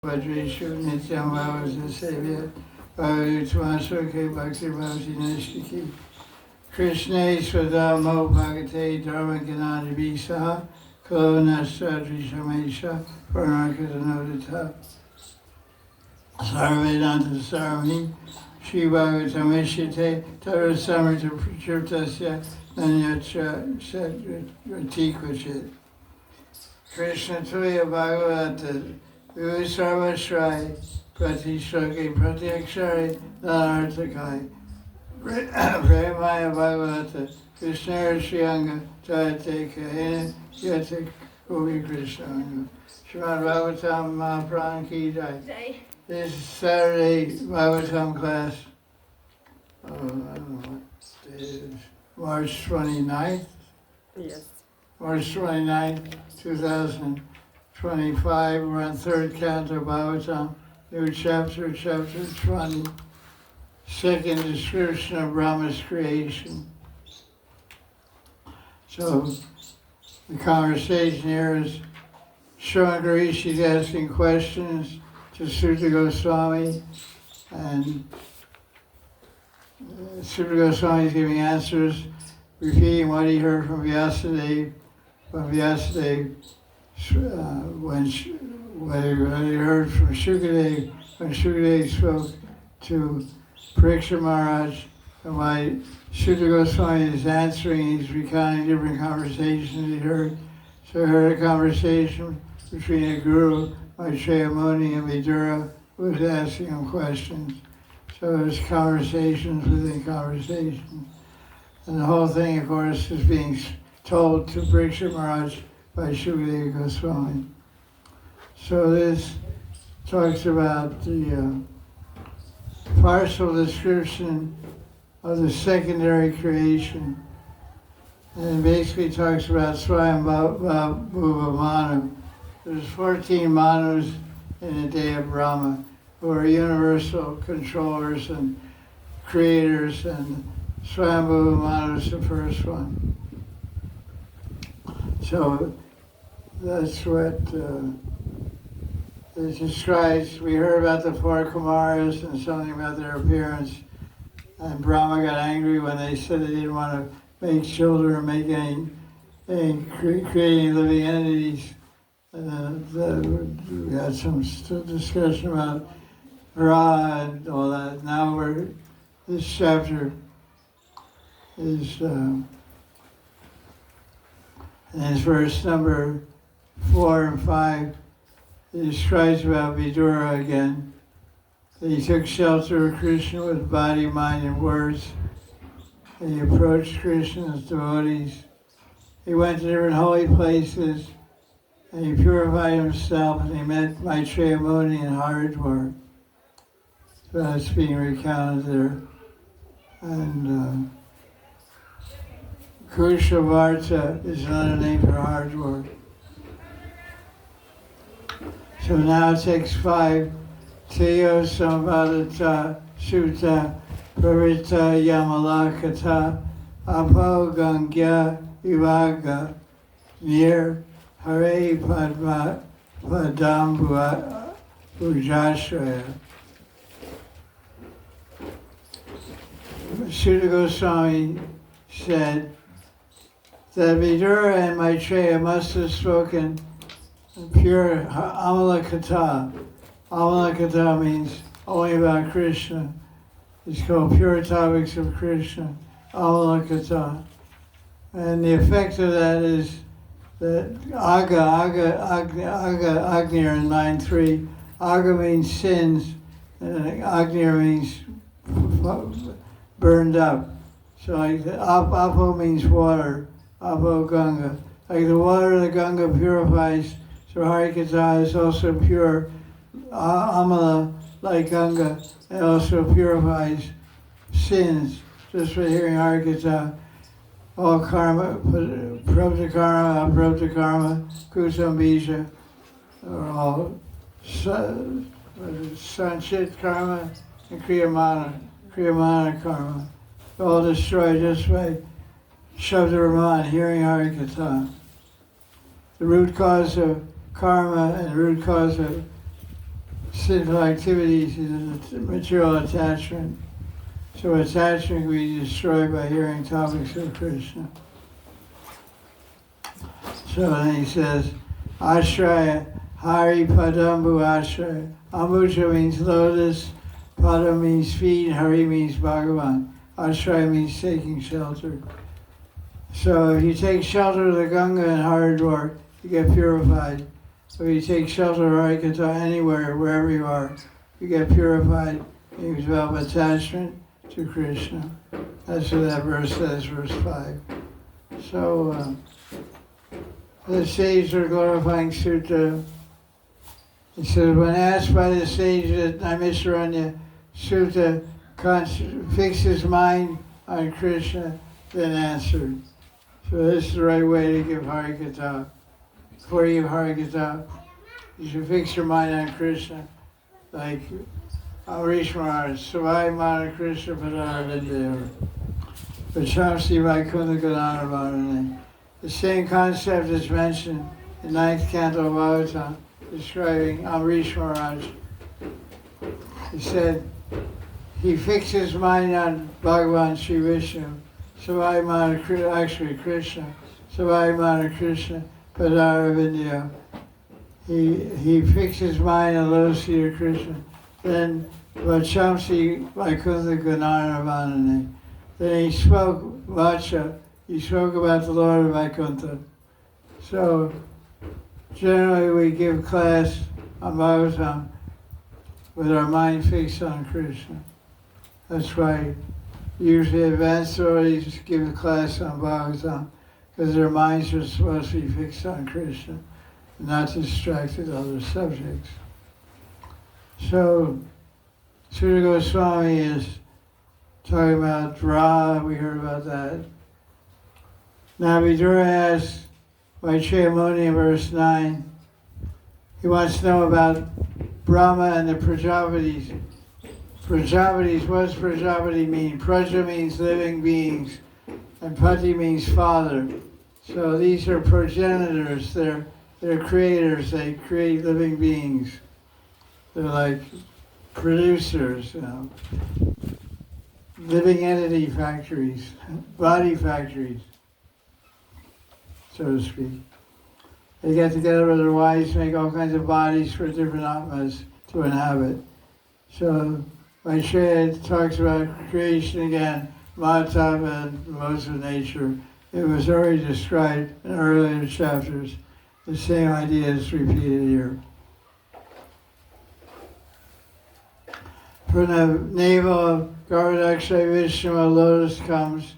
Babaji Nityam Bhavaja Sevya Bhavaji Tvasoke Bhakti Bhavaji Nishiki Krishna Swadamo Bhagate Dharma Ganani Visa Kalona Sadri Shamesha Parnakadanodita Sarvedanta Sarami Shri Bhagavatamishite Tara Samarta Prachurtasya Nanyatra Satratikvachit Krishna Tuya Bhagavata Vivu Sarvashrai Prati Shloki Prati Akshari Nanartakai Premaya Bhagavata Krishna Shriyanga Jayate Kahena Yate Gopi Krishna Srimad Bhagavatam Mahaprana Ki Jai. This Saturday Bhagavatam class, I don't know what day it is, March 29th? Yes. March 29th, 2025, we're on third Canto Bhagavatam, new chapter 20, second description of Brahma's creation. So the conversation here is Shravanagarishi is asking questions to Sutta Goswami, and Sutta Goswami is giving answers, repeating what he heard from Vyasadeva, when he heard from Shukadeva, when Shukadeva spoke to Parikshit Maharaj, and why Sutta Goswami is answering, he's recounting different conversations he heard. So I heard a conversation between a guru, Maitreya Muni, and Vidura, who was asking him questions. So there's conversations within conversations. And the whole thing, of course, is being told to Parikshit Maharaj by Shukadeva Goswami. So this talks about the partial description of the secondary creation. And it basically talks about Swayambhuva Manu. There's 14 Manus in the day of Brahma, who are universal controllers and creators, and Swayambhuva Manu is the first one. So that's what it describes. We heard about the four Kumaras and something about their appearance, and Brahma got angry when they said they didn't want to make children or make any creating living entities. We had some discussion about Ra and all that. Now this chapter is in verse number 4 and 5. It describes about Vidura again. That he took shelter of Krishna with body, mind, and words. And he approached Krishna's devotees. He went to different holy places, and he purified himself, and he met Maitreya Muni in Haridwar. So that's being recounted there. And Kushavarta is another name for Haridwar. So now text 5. Teo Samvadata Sutta Pravita Yamalakata Apo Gangya Vivaga Nir Hare Padma Padam Bujashraya. Sutta Goswami said that Vidura and Maitreya must have spoken pure Amalakata. Amalakata means only about Krishna. It's called Pure Topics of Krishna, Amalakata. And the effect of that is that Agnir in 9.3, Aga means sins, and Agnir means burned up. So like Apo means water, Apo Ganga. Like the water of the Ganga purifies, so Harikata is also pure. Amala, like Ganga, it also purifies sins. Just for hearing Harikata, all karma, prabdha karma, aprabdha karma, kusam bija, are all sanchit karma and kriyamana karma. All destroyed just by Shabda Raman, hearing Harikata. The root cause of karma and root cause of sinful activities is material attachment. So attachment can be destroyed by hearing topics of Krishna. So then he says, Ashraya, Hari Padambu Ashraya. Ambuja means lotus, Padam means feet, Hari means Bhagavan. Ashraya means taking shelter. So if you take shelter of the Ganga in Haridwar, you get purified. So if you take shelter of Harikatha anywhere, wherever you are, you get purified. You develop attachment to Krishna. That's what that verse says, verse 5. So the sage are glorifying Sutta. He says, when asked by the sage that Naimisharanya, Sutta fixed his mind on Krishna, then answered. So this is the right way to give Harikatha. Before you give Harikatha, you should fix your mind on Krishna. Like Amrish Maharaj, Savai Mana Krishna Padaravidya, Vachamsi Vaikunta Gananavadane. The same concept is mentioned in 9th Canto of Bhagavatam, describing Amrish Maharaj. He said, he fixed his mind on Bhagavan Sri Vishnu, Savai Mana, actually Krishna, Savai Mana Krishna, Padaravidya. He fixed his mind on lotus feet of Krishna. Then Vachamsi Vaikunta Gananavadane. Then he spoke Vacha. He spoke about the Lord of Vaikuntha. So generally we give class on Bhagavatam with our mind fixed on Krishna. That's why usually advanced devotees give a class on Bhagavatam, because their minds are supposed to be fixed on Krishna, and not distracted with other subjects. So Sutta Goswami is talking about Ra, we heard about that. Now Vidura asks by Chayamuni in verse 9, he wants to know about Brahma and the Prajapatis. Prajapatis, what does Prajapati mean? Praja means living beings, and Pati means father. So these are progenitors, they're creators, they create living beings. They're like producers, living entity factories, body factories, so to speak. They get together with their wives, make all kinds of bodies for different atmas to inhabit. So Maitreya talks about creation again, Mahatma and the laws of nature. It was already described in earlier chapters. The same idea is repeated here. From the navel of Garbhodakshay Vishnu, a lotus comes.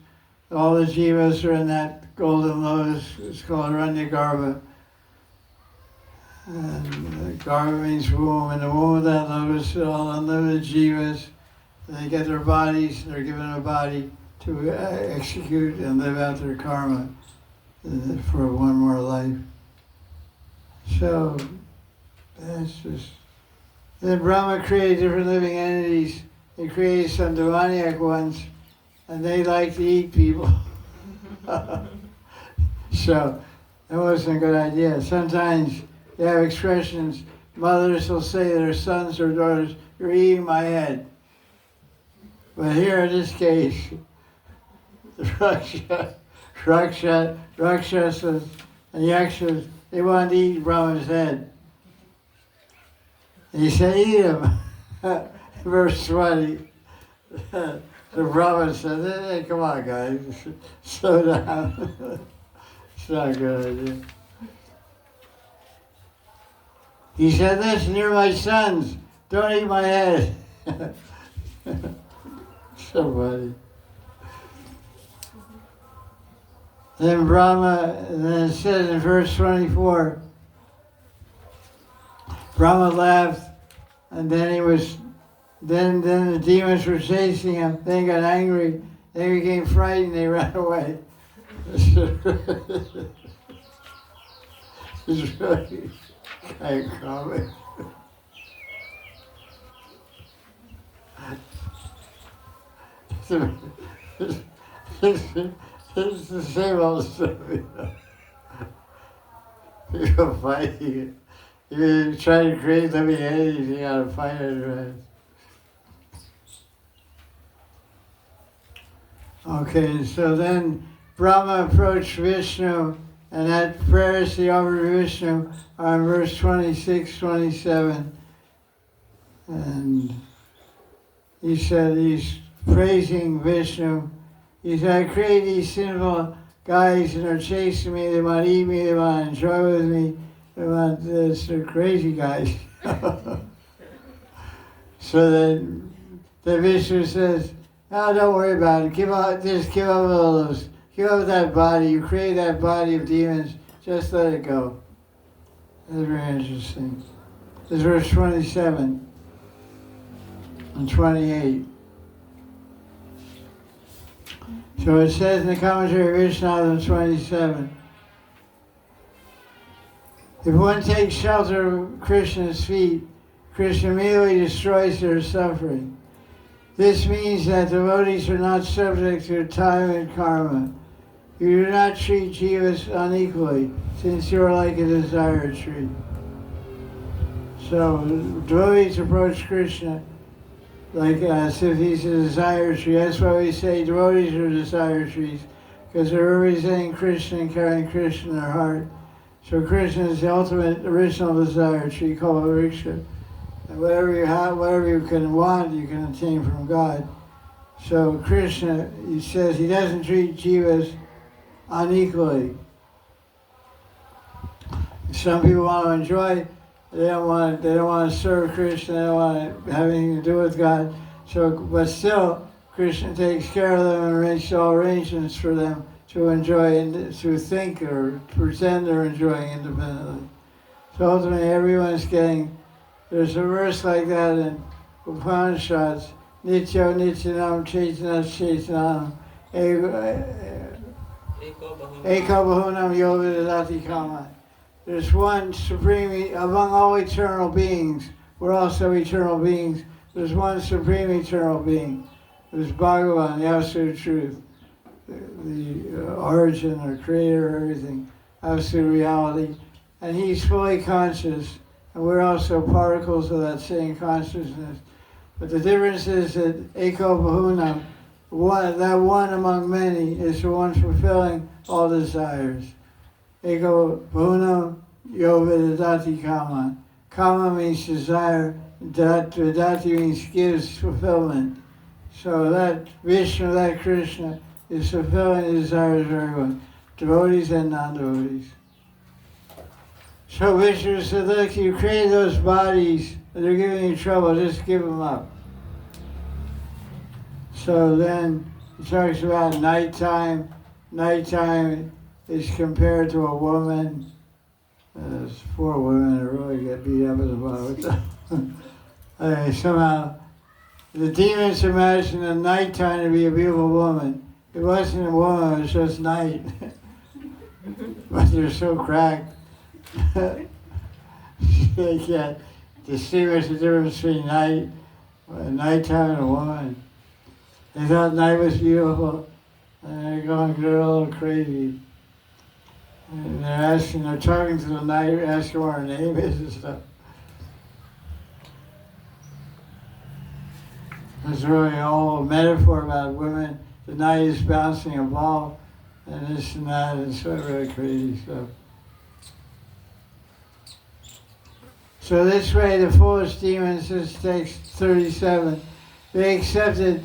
All the jivas are in that golden lotus. It's called Aranyagarbha. And Garbha means womb. In the womb of that lotus are all unlimited jivas. And they get their bodies, and they're given a body to execute and live out their karma for one more life. So that's just. Then Brahma created different living entities. He created some demoniac ones, and they like to eat people. So that wasn't a good idea. Sometimes they have expressions. Mothers will say to their sons or daughters, "You're eating my head." But here in this case, the Rakshasas and Yakshas, they wanted to eat Brahma's head. And he said, eat him. Verse 20. The Brahma said, hey, come on, guys. Slow down. It's not a good idea. He said, listen, you're my sons. Don't eat my head. So funny. Then Brahma, and then it says in verse 24, Brahma laughed, and then the demons were chasing him. Then he got angry. They became frightened. They ran away. It's really kind of comic. It's the same old stuff, People fighting. you try to create living entities, you gotta fight it, right? Okay, so then Brahma approached Vishnu, and that prayers he offered Vishnu are in verse 26, 27. And he said he's praising Vishnu. He said, I create these sinful guys and they're chasing me, they want to eat me, they want to enjoy with me, they want this, they're crazy guys. So then Vishnu says, no, don't worry about it. Just give up all those. Give up that body. You create that body of demons. Just let it go. That's very interesting. This is verse 27 and 28. So it says in the commentary of Vishnu 27, if one takes shelter of Krishna's feet, Krishna immediately destroys their suffering. This means that devotees are not subject to time and karma. You do not treat jivas unequally, since you are like a desire tree. So devotees approach Krishna like as if he's a desire tree. That's why we say devotees are desire trees, because they're representing Krishna and carrying Krishna in their heart. So Krishna is the ultimate original desire tree called a vriksha. And whatever you have, whatever you can want, you can obtain from God. So Krishna, he says he doesn't treat jivas unequally. Some people want to enjoy, they don't want to serve Krishna, they don't want to have anything to do with God. So, but still, Krishna takes care of them and makes all arrangements for them to enjoy and to think or pretend they're enjoying independently. So ultimately, everyone's getting. There's a verse like that in Upanishads, Nityo Nityanam Chaitana Chaitanam Eko Bahunam Yovidadati Kama. There's one supreme, among all eternal beings, we're also eternal beings, there's one supreme eternal being. There's Bhagavan, the absolute truth, the origin or creator of everything, absolute reality. And he's fully conscious. And we're also particles of that same consciousness. But the difference is that Eko Bahunam, that one among many, is the one fulfilling all desires. Eko Bahunam Yovidadati Kama. Kama means desire, Vidati means gives fulfillment. So that Vishnu, that Krishna, is fulfilling the desires of everyone, devotees and non-devotees. So Vishnu said, look, you create those bodies, they're giving you trouble, just give them up. So then he talks about nighttime. Nighttime is compared to a woman. There's 4 women that really get beat up at the bottom. Somehow, the demons imagined the nighttime to be a beautiful woman. It wasn't a woman, it was just night. But they're so cracked. They can't distinguish the difference between nighttime and a woman. They thought night was beautiful, and they're a little crazy. And they're talking to the night, asking what her name is and stuff. It's really all a metaphor about women. The night is bouncing a ball, and this and that, and it's really crazy stuff. So this way, the foolish demons, this takes 37, they accepted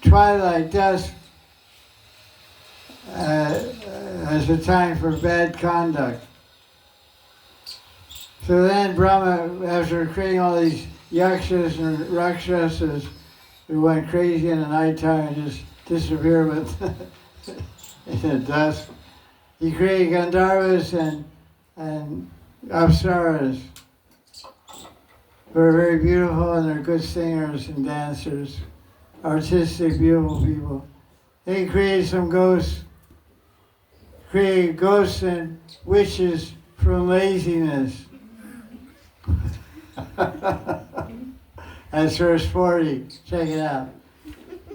twilight, dusk, as a time for bad conduct. So then Brahma, after creating all these yakshas and rakshasas who went crazy in the nighttime and just disappeared in the dusk, he created Gandharvas and Apsaras, who are very beautiful and they're good singers and dancers, artistic, beautiful people. They created some ghosts, and witches from laziness. That's verse 40. Check it out.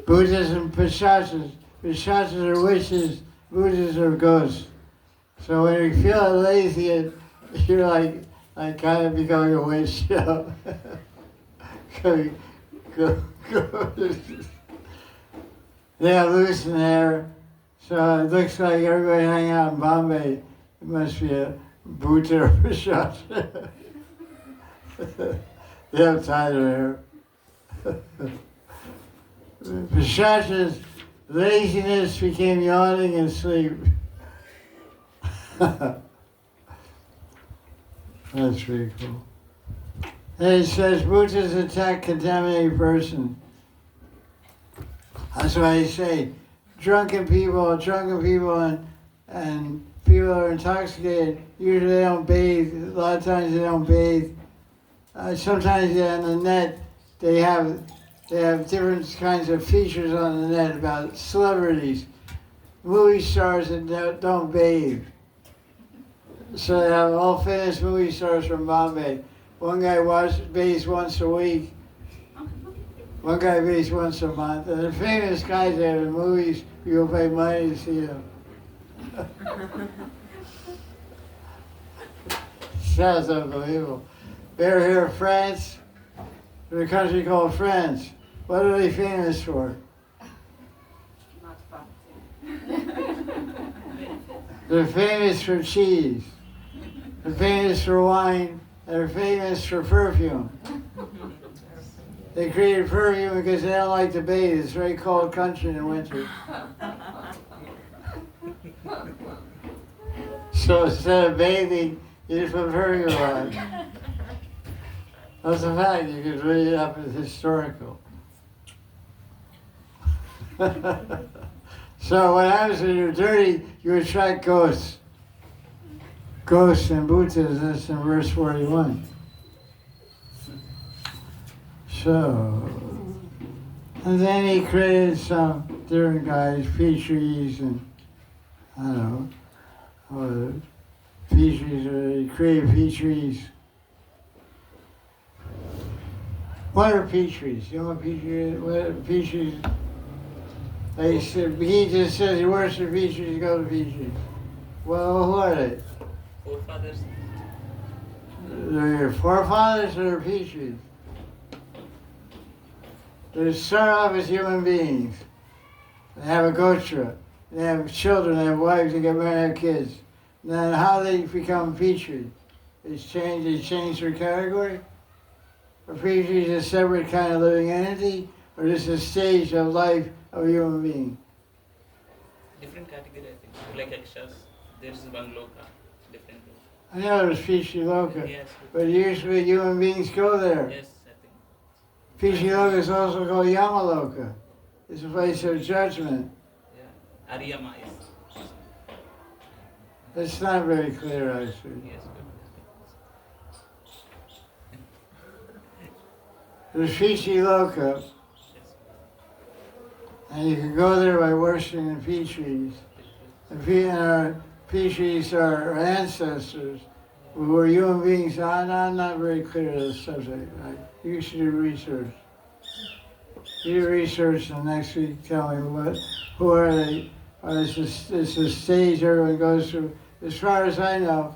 Buddhism, Pishachas. Pishachas are witches, Buddhists are ghosts. So when you feel lazy, you're like I kind of becoming a witch, you know. go. They are loose in there, so it looks like everybody hanging out in Bombay. It must be a Bhuta or Prashad. They have tighter hair. Prashad's laziness became yawning and sleep. That's pretty cool. And it says, Bhutas attack contaminated person. That's why I say, drunken people and people who are intoxicated, usually they don't bathe. A lot of times they don't bathe. Sometimes on the net, they have different kinds of features on the net about celebrities, movie stars that don't bathe. So they have all famous movie stars from Bombay. One guy bathes once a week. One guy bathes once a month. And the famous guys that have in movies, people pay money to see them. Sounds unbelievable. They're here in France, in a country called France. What are they famous for? Not fun. They're famous for cheese. They're famous for wine. They're famous for perfume. They created perfume because they don't like to bathe. It's a very cold country in the winter. So instead of bathing, you just put perfume on. That's a fact. You could read it up as historical. So what happens when you're dirty, you attract ghosts. Ghosts and Bhutas, that's in verse 41. So, and then he created some different guys, peach trees and, I don't know, peach trees, he created peach trees. What are peach trees? You know what peach trees? What are peach trees? They said, he just says he worships peach trees, go to peach trees. Well, who are they? Forefathers. They're your forefathers or peach trees? They start off as human beings. They have a gotra. They have children, they have wives, they get married, they have kids. And then how they become peach trees? They change their category? A peach tree is a separate kind of living entity, or just a stage of life of a human being? Different category, I think. Like Akshas, there's one loka, different loka. I know there's Pishi Loka, Yes. but usually human beings go there. Yes, I think. Pishi Loka is also called Yamaloka. It's a place of judgment. Yeah. Ariyama is. It's not very clear, actually. Yes, good. There's Pishi Loka, Yes. and you can go there by worshiping the peach trees. The peach trees are our ancestors who were human beings. I'm not very clear to the subject. You should do research. You do research, and next week tell me who are they? It's a stage everyone goes through. As far as I know,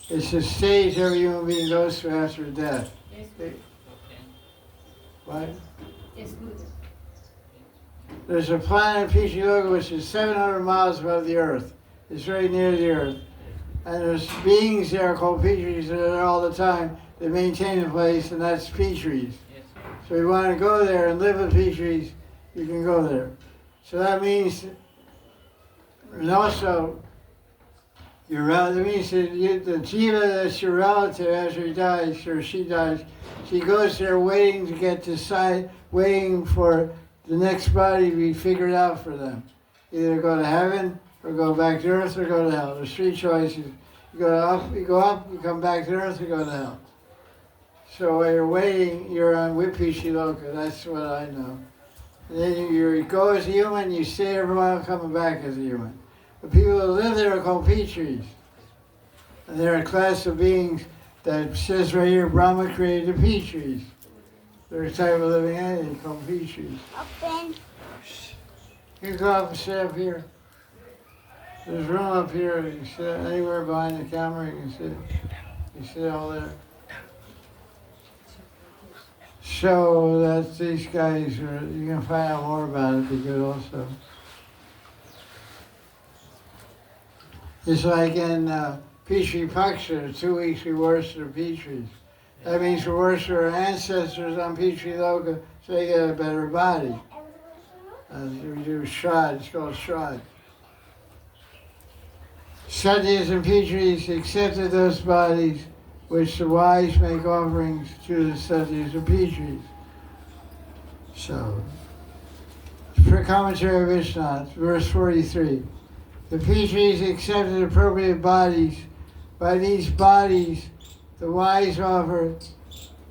it's a stage every human being goes through after death. Yes, Okay. What? yes, good. There's a planet, Pichiloga, which is 700 miles above the Earth. It's very near the Earth. And there's beings there called Petries that are there all the time. They maintain the place, and that's Petries. Yes. So if you want to go there and live with Petries, you can go there. So that means, and also, that means that the jiva that's your relative after he dies, or she dies, she goes there waiting to get decided, waiting for the next body to be figured out for them. Either go to heaven, or go back to earth, or go to hell. There's three choices. You go up, you come back to earth, or go to hell. So while you're waiting, you're on Vipishiloka. That's what I know. And then you go as a human, you stay there for a while, coming back as a human. The people who live there are called Petries. And they're a class of beings that says right here, Brahma created the Petries. They're a type of living entity called Petries. Open. You go up and sit up here. There's room up here. You can sit anywhere behind the camera. You can sit. You see all that? Show that these guys are, you can find out more about it, be good also. It's like in Petri Paksha, 2 weeks we worship the Petris. That means we worship our ancestors on Petri Loka so they get a better body. We do Shrad, it's called Shrad. Satyas and Petris accepted those bodies which the wise make offerings to the Satyas and Petris. So, for commentary of Vishnath, verse 43. The Petris accepted appropriate bodies. By these bodies, the wise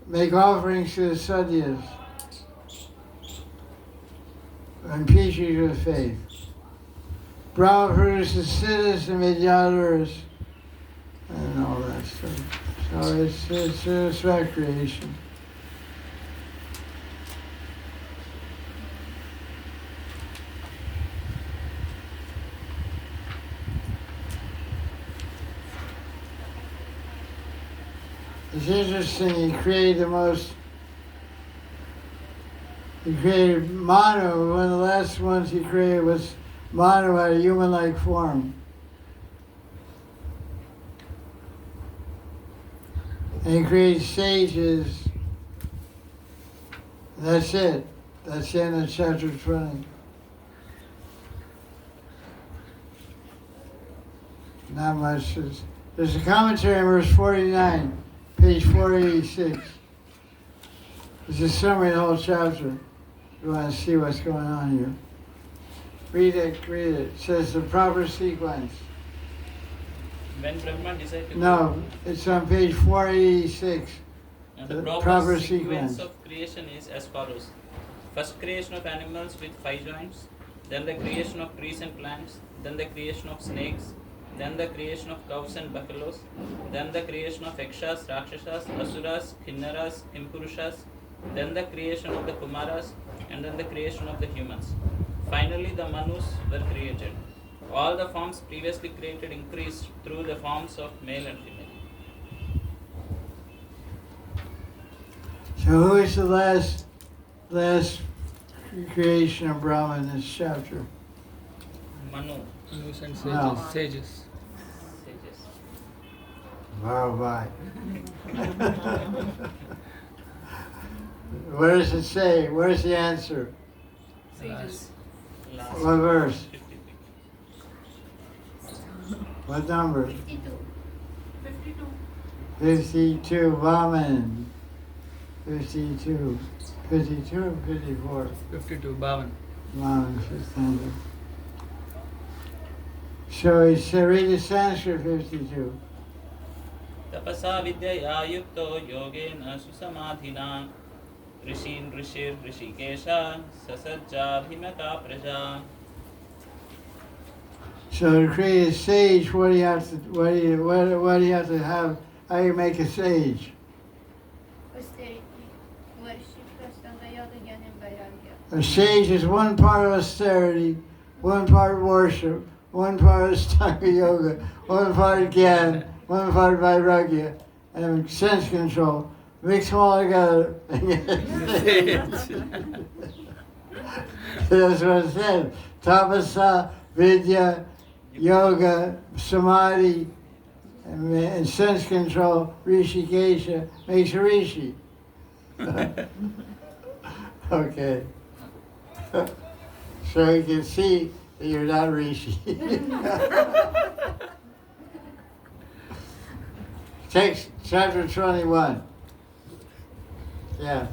make offerings to the Satyas and Petris with faith. Brahma produces siddhas and vidyadharas and all that stuff. So it's recreation. It's interesting, he created Manu. One of the last ones he created was Manu had a human-like form. And he created sages. That's it. That's the end of chapter 20. Not much. There's a commentary on verse 49. Page 486. It's a summary of the whole chapter. You want to see what's going on here. Read it. It says the proper sequence. When Brahma decided to No, it's on page 486. and the the proper sequence sequence. of creation is as follows. First creation of animals with 5 joints, then the creation of trees and plants, then the creation of snakes, then the creation of cows and buffaloes, then the creation of Yakshas, Rakshasas, Asuras, Kinnaras, Impurushas, then the creation of the Kumaras, and then the creation of the humans. Finally, the Manus were created. All the forms previously created increased through the forms of male and female. So who is the last creation of Brahma in this chapter? Manu, Manus and sages. No. Sages. sages. Bye. What does it say? Where's the answer? Sages. Last What verse? 53. What number? 52. 52. Vaman. 52. 52 or 54? 52. Bhavan. Vaman, 52. So he said, read the Sanskrit 52. Tapasa vidyaya yukto yogena susamadhina rishin rishir rishikesha sasajja bhimata praja. So to create a sage, what do you have to have? How do you make a sage? Austerity. Worship, Prasthana, Yoga, Jnana, and Vairagya. A sage is one part of austerity, one part worship, one part Ashtanga yoga, one part Gyan, one part Vairagya, and sense control. Mix them all together. That's what it said. Tapasa, Vidya, Yoga, Samadhi, and sense control, Rishikesha, makes a Rishi. Okay. So you can see that you're not Rishi. Text chapter 21. Yeah.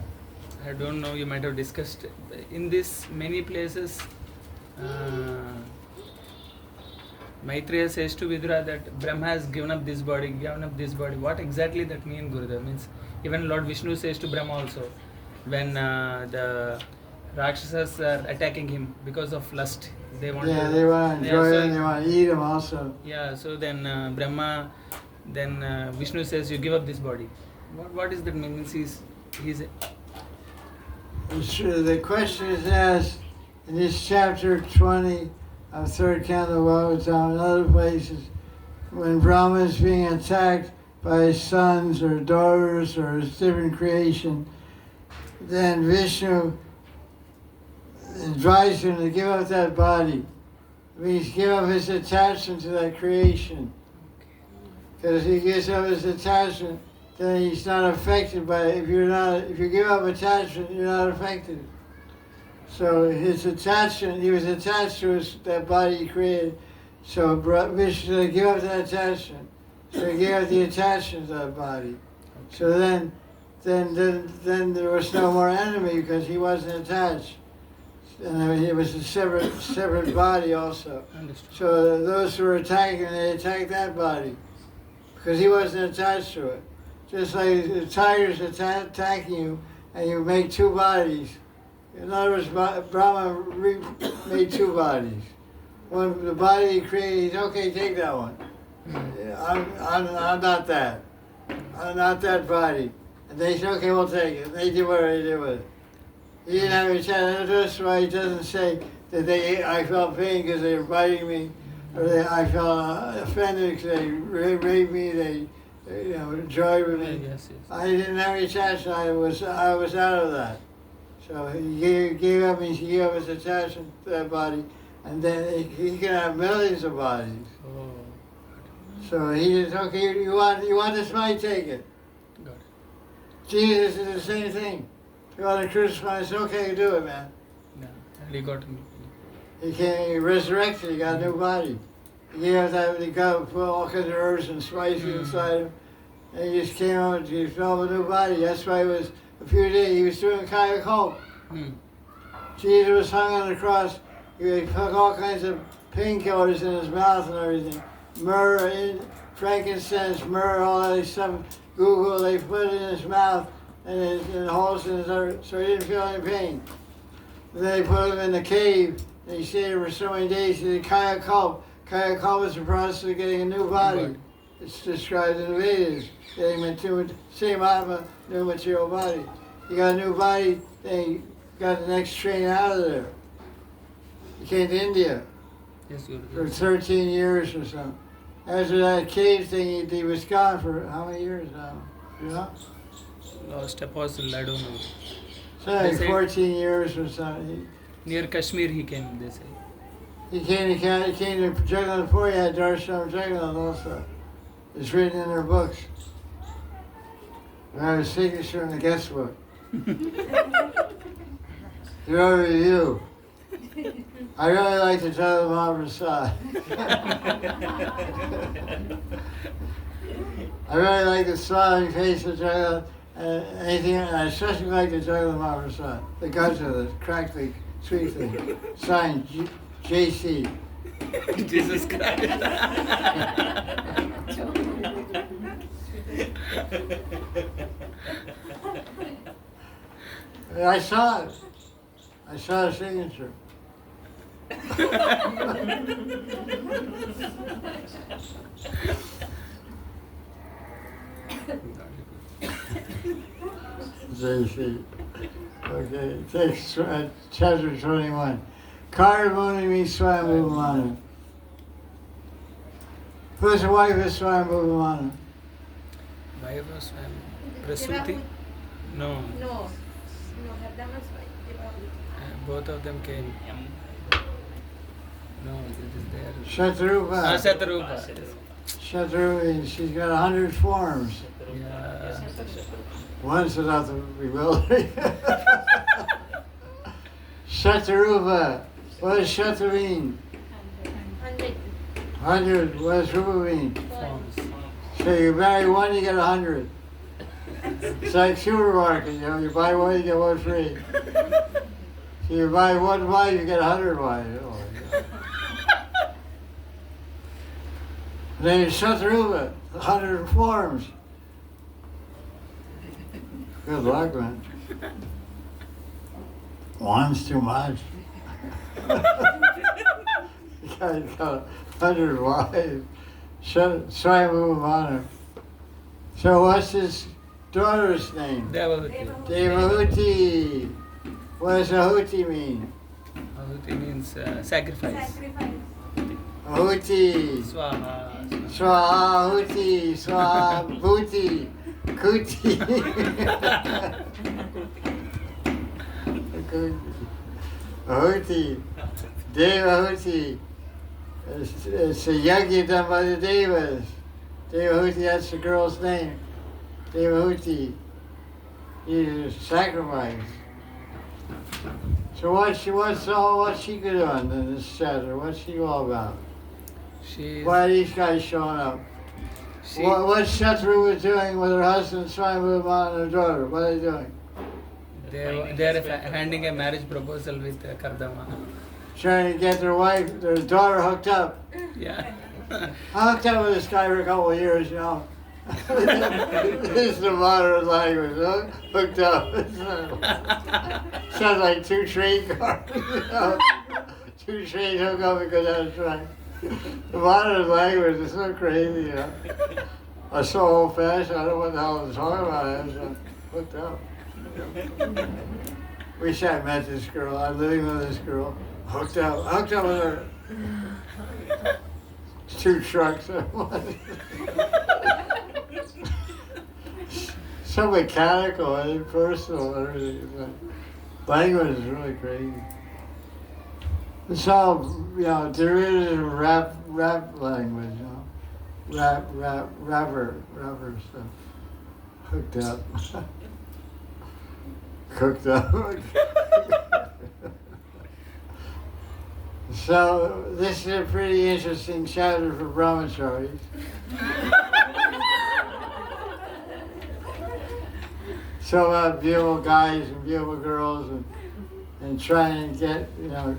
I don't know, you might have discussed in this many places. Maitreya says to Vidura that Brahma has given up this body. What exactly that means, Gurudev? Means even Lord Vishnu says to Brahma also, when the Rakshasas are attacking him because of lust. They want to They want to enjoy so- it, they want to eat them also. Yeah, so then Brahma, then Vishnu says, you give up this body. What is that mean? Means he's It's true. The question is asked in this chapter 20 of 3rd Canto of Bhagavatam and other places when Brahma is being attacked by his sons or daughters or his different creation, then Vishnu advised him to give up that body. It means give up his attachment to that creation. Because if he gives up his attachment, then he's not affected by it. If you give up attachment, you're not affected. So his attachment, he was attached to that body he created. So Vishnu said, give up that attachment. So he gave up the attachment to that body. So then there was no more enemy because he wasn't attached. And it was a separate body also. Understood. So those who were attacking, they attacked that body because he wasn't attached to it. Just like the tiger's attacking you and you make two bodies. In other words, Brahma made two bodies. One, the body he created, he's okay, take that one. I'm not that. I'm not that body. And they said, okay, we'll take it. And they did what they did with it. He didn't have any chance. That's why he doesn't say that I felt pain because they were biting me, or I felt offended because they raped me, they enjoyed with me. Yes. I didn't have any chance. I was out of that. So he gave up his attachment to that body, and then he can have millions of bodies. Oh. So he says, okay, you want this body, take it. Got it. Jesus is the same thing. You want to crucify, it's okay, do it, man. Yeah. And he got me. He resurrected, he got a new body. He got put all kinds of herbs and spices inside him. And he just came out, he felt a new body. That's why it was a few days, he was doing Kaya Cult. Jesus was hung on the cross. He took all kinds of painkillers in his mouth and everything. Myrrh, frankincense, myrrh, all that stuff. Google, they put it in his mouth and in holes in his heart, so he didn't feel any pain. And then they put him in the cave, and he stayed there for so many days. He did Kaya Cult. Kaya Cult was the process of getting a new body. It's described in the Vedas, getting a same Atma, new material body. He got a new body, then he got the next train out of there. He came to India for 13 years or something. After that cave thing, he was gone for how many years now? You know? Lost apostle, I don't know. So like 14 years or something. Near Kashmir he came, they say. He came to Jagannath Puri, had Darshan Jagannath also. It's written in their books. I have a signature in the guest book. Your review. I really like to tell them Maharaj. I really like the smiling face of Jagannath. Anything, and I especially like the Jagannath Maharaj. The guts of the crackly, sweet thing. Signed JC. Jesus Christ. I saw it. I saw the signature. JC. Okay, text chapter 21. Karamuni means Swayambhuvamana. Who's the wife of Swayambhuvamana? Wife of Swami. Prasuti? No. No, her name was Both of them came. No, this is there. Shatarupa. Shatarupa. Shatarupa, she's got 100 forms. Yeah. One's without the bewildering. Shatarupa. What does Shata mean? 100. What does Rupa mean? Forms. So you marry one, you get 100. It's like supermarket, you buy one, you get one free. So you buy one wife, you get 100 wives. Oh, then you Shatarupa, 100 forms. Good luck, man. One's too much. You got 100 wives. Swayambhuvamana. So what's his daughter's name? Devahuti. Devahuti. What does Ahuti mean? Ahuti means sacrifice. Ahuti. Swaha. Swahuti, Swabhuti, Kuti. Ahuti, Devahuti. It's a yajna done by the Devas. Devahuti, that's the girl's name. Devahuti. He's a sacrifice. So what's she good on in this chapter? What's she all about? Why are these guys showing up? What Shatru was doing with her husband, Swayambhuva, and her daughter? What are they doing? They are handing a marriage proposal with Kardama. Trying to get their daughter hooked up. Yeah. I hooked up with this guy for a couple of years, you know. This is the modern language, huh? Hooked up. Sounds like two train cars. You know? Two trains hook up and go down the track. The modern language is so crazy, you know. I'm so old fashioned, I don't know what the hell I'm talking about. I was hooked up. Wish I met this girl. I'm living with this girl. Hooked up with her. Two trucks. So mechanical and impersonal and everything. Language is really crazy. It's all, you know, derivative rap language, you know. Rapper stuff. Hooked up. Cooked up. So this is a pretty interesting chapter for brahmacharis. So about beautiful guys and beautiful girls and trying to get, you know,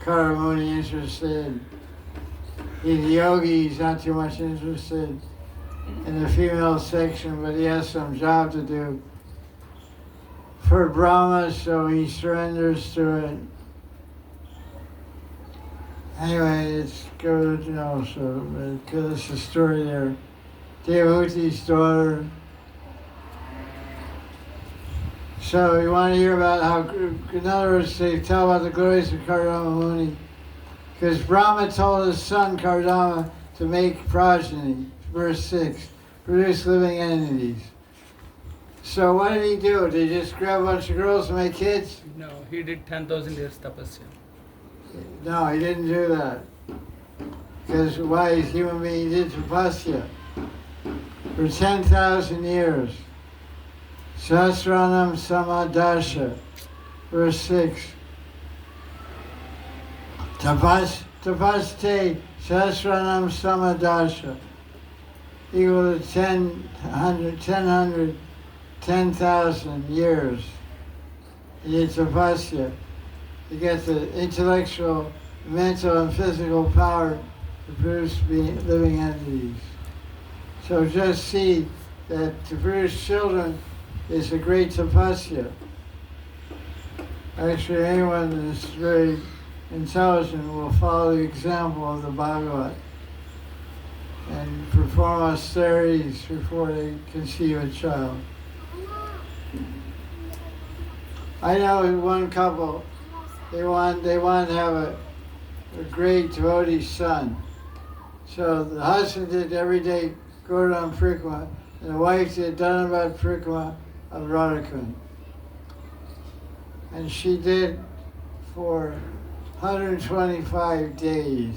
Karamuni interested. He's a yogi, he's not too much interested in the female section, but he has some job to do for Brahma, so he surrenders to it. Anyway, it's good, you know, so it's the story there. Devahuti's daughter. So you want to hear about how, in other words, they tell about the glories of Kardama Muni. Because Brahma told his son Kardama to make progeny, verse 6, produce living entities. So what did he do? Did he just grab a bunch of girls and make kids? No, he did 10,000 years tapasya. No, he didn't do that. Because wise human being did tapasya for 10,000 years. Sahasranam Samadasha, verse 6. Tapaste Sahasranam Samadasha, equal to 10,000 years. He did tapasya to get the intellectual, mental, and physical power to produce living entities. So just see that to produce children is a great tapasya. Actually, anyone that's very intelligent will follow the example of the Bhagavat and perform austerities before they conceive a child. I know one couple, they want to have a great devotee son. So the husband did every day Gaudam Prikrama, and the wife did Dhanabad Prikrama of Radhakund. And she did for 125 days.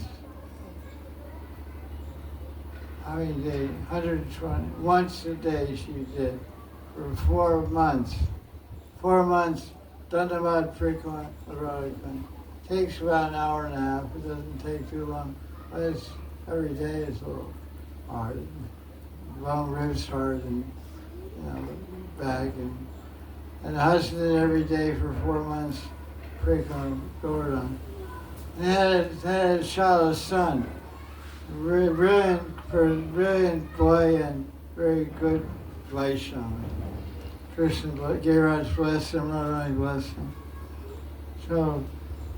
How many days? 120. Once a day she did for 4 months. 4 months, Dhanabad Prikrama of Radhakund. Takes about an hour and a half. It doesn't take too long. But it's, every day is a little hard. Long ribs hard and, you know, back. And the husband did every day for 4 months, Prikrama, Gaudam. And had a child, a son. A very brilliant boy and very good Vaishnava. Krishna, Giriraj blessed him, Radharani blessed him. So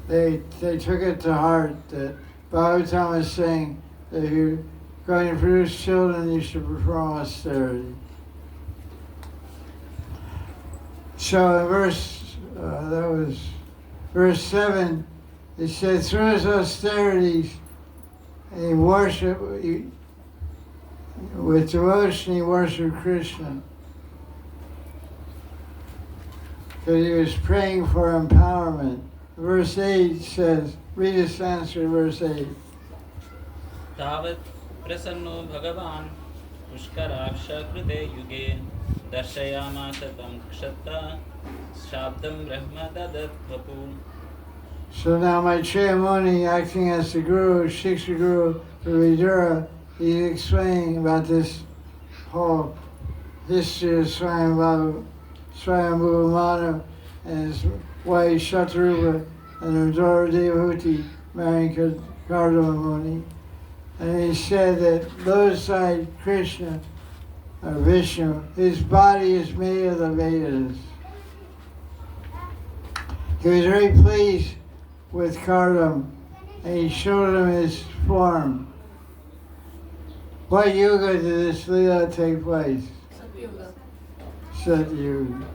they took it to heart that Bhagavatam is saying that if you're going to produce children, you should perform austerity. So in verse 7, it said, through his austerities, he with devotion he worshipped Krishna. Because he was praying for empowerment. Verse 8 says, read the Sanskrit verse 8. तावत् प्रसन्नो भगवान् पुष्कराक्ष कृते युगे दर्शयामास तं क्षत्ता शाब्दं ब्रह्म ददत् Vapu. So now Maitreya Muni, acting as the guru, Shiksha Guru for Vidura, he's explaining about this whole history of Swayambhu Manu and his wife Shatarupa and her daughter Devahuti marrying Kardama Muni. And he said that those side Krishna, or Vishnu, his body is made of the Vedas. He was very pleased with Kardam, and he showed him his form. What yuga did this Leela take place? Satyuga. Satyuga.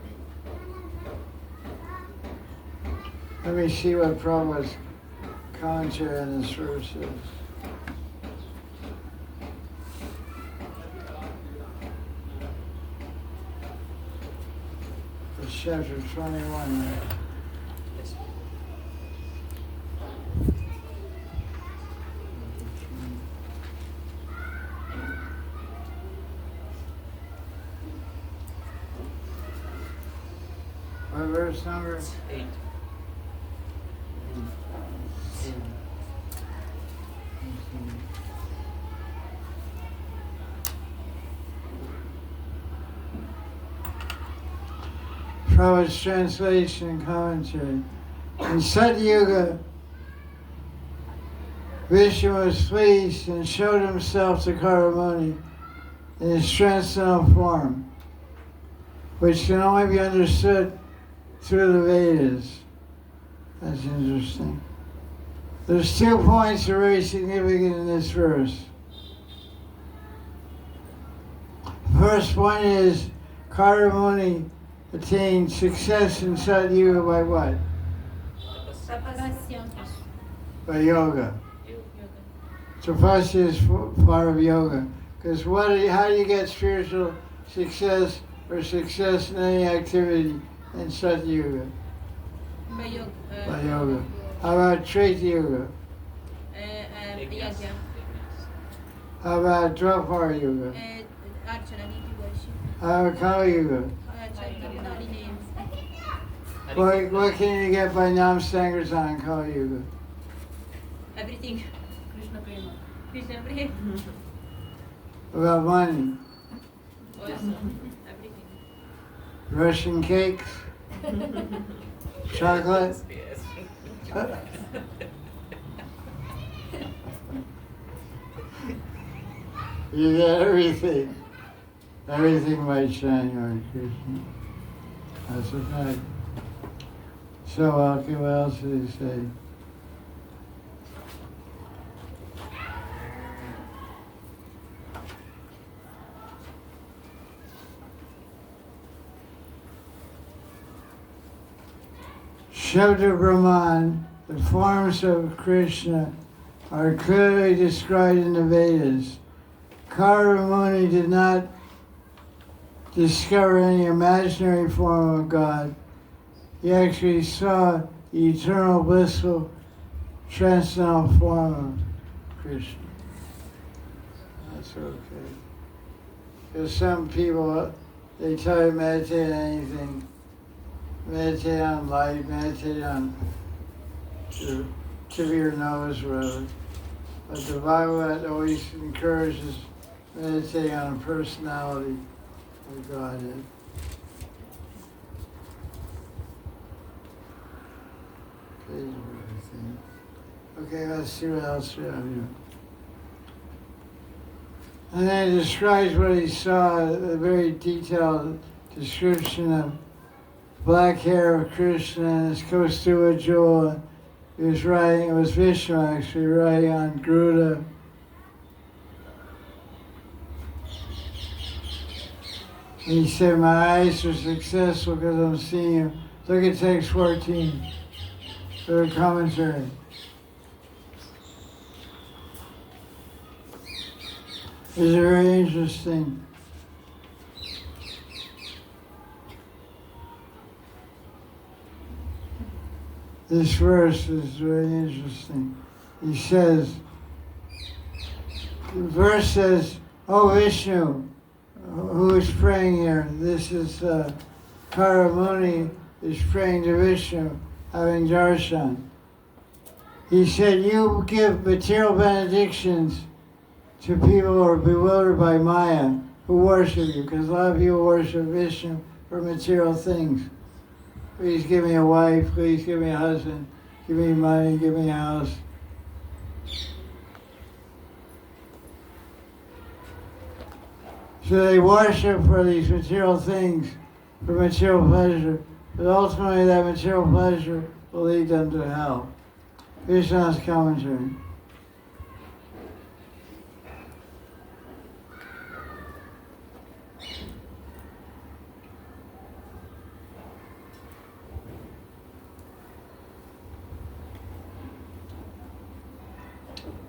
Let me see what Prabhupada's commentary on this verse is. It's chapter 21, right? Yes. What verse number? 8. Prabhupada's translation and commentary. In Satyuga, Vishnu was pleased and showed himself to Karamuni in his transcendental form, which can only be understood through the Vedas. That's interesting. There's 2 points that are very significant in this verse. The first point is Karamuni attained success in Satyuga by what? Tapasya. By yoga. Tapasya is part of yoga. Because how do you get spiritual success or success in any activity in Satyuga? By yoga. By yoga. How about Treta Yoga? Yajna. How about Dwapara Yoga? Archana, deity worship. How about Kali Yoga? Nadi names. What can you get by Nam Sankirtan in Kali Yoga? Everything. Krishna Prema. Krishna Prema. What about money? Also, everything. Russian cakes? Chocolate? SBS. You get everything. Everything might shine on Krishna. That's a fact. So, okay, what else did he say? Shabda Brahman, the forms of Krishna, are clearly described in the Vedas. Karamuni did not discover any imaginary form of God. He actually saw the eternal blissful transcendental form of Krishna. That's okay. Because some people, they tell you meditate on anything. Meditate on light, meditate on the tip of your nose, whatever. But the Bhagavad always encourages meditating on a personality of Godhead. Okay, let's see what else we have here. And then it describes what he saw, a very detailed description of black hair of Krishna and his Kaustubha jewel. He was riding, it was Vishnu actually, riding on Garuda. And he said, my eyes are successful because I'm seeing you. Look at text 14 for the commentary. is very interesting. This verse is very interesting. He says, the verse says, "Oh Vishnu, who is praying here?" This is Karamuni is praying to Vishnu, having darshan. He said, "You give material benedictions to people who are bewildered by Maya, who worship you," because a lot of people worship Vishnu for material things. Please give me a wife, please give me a husband, give me money, give me a house. So they worship for these material things, for material pleasure, but ultimately that material pleasure will lead them to hell. Krishna's commentary.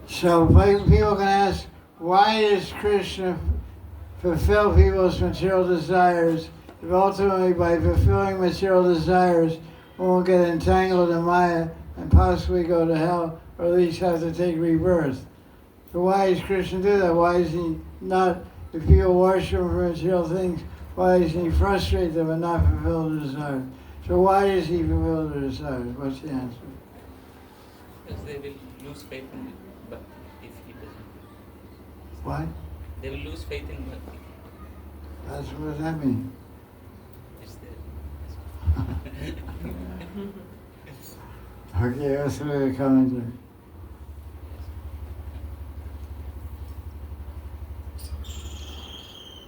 So people can ask, why does Krishna fulfill people's material desires if ultimately by fulfilling material desires one will get entangled in Maya and possibly go to hell, or at least have to take rebirth? So why does Krishna do that? Why is he not, if people worship him for material things, why doesn't he frustrate them and not fulfill their desires? So why does he fulfill their desires? What's the answer? Because they will lose faith in it, but if he doesn't. What? They will lose faith in Bhakti. That's what that means. It's there. Okay, let's look at the commentary.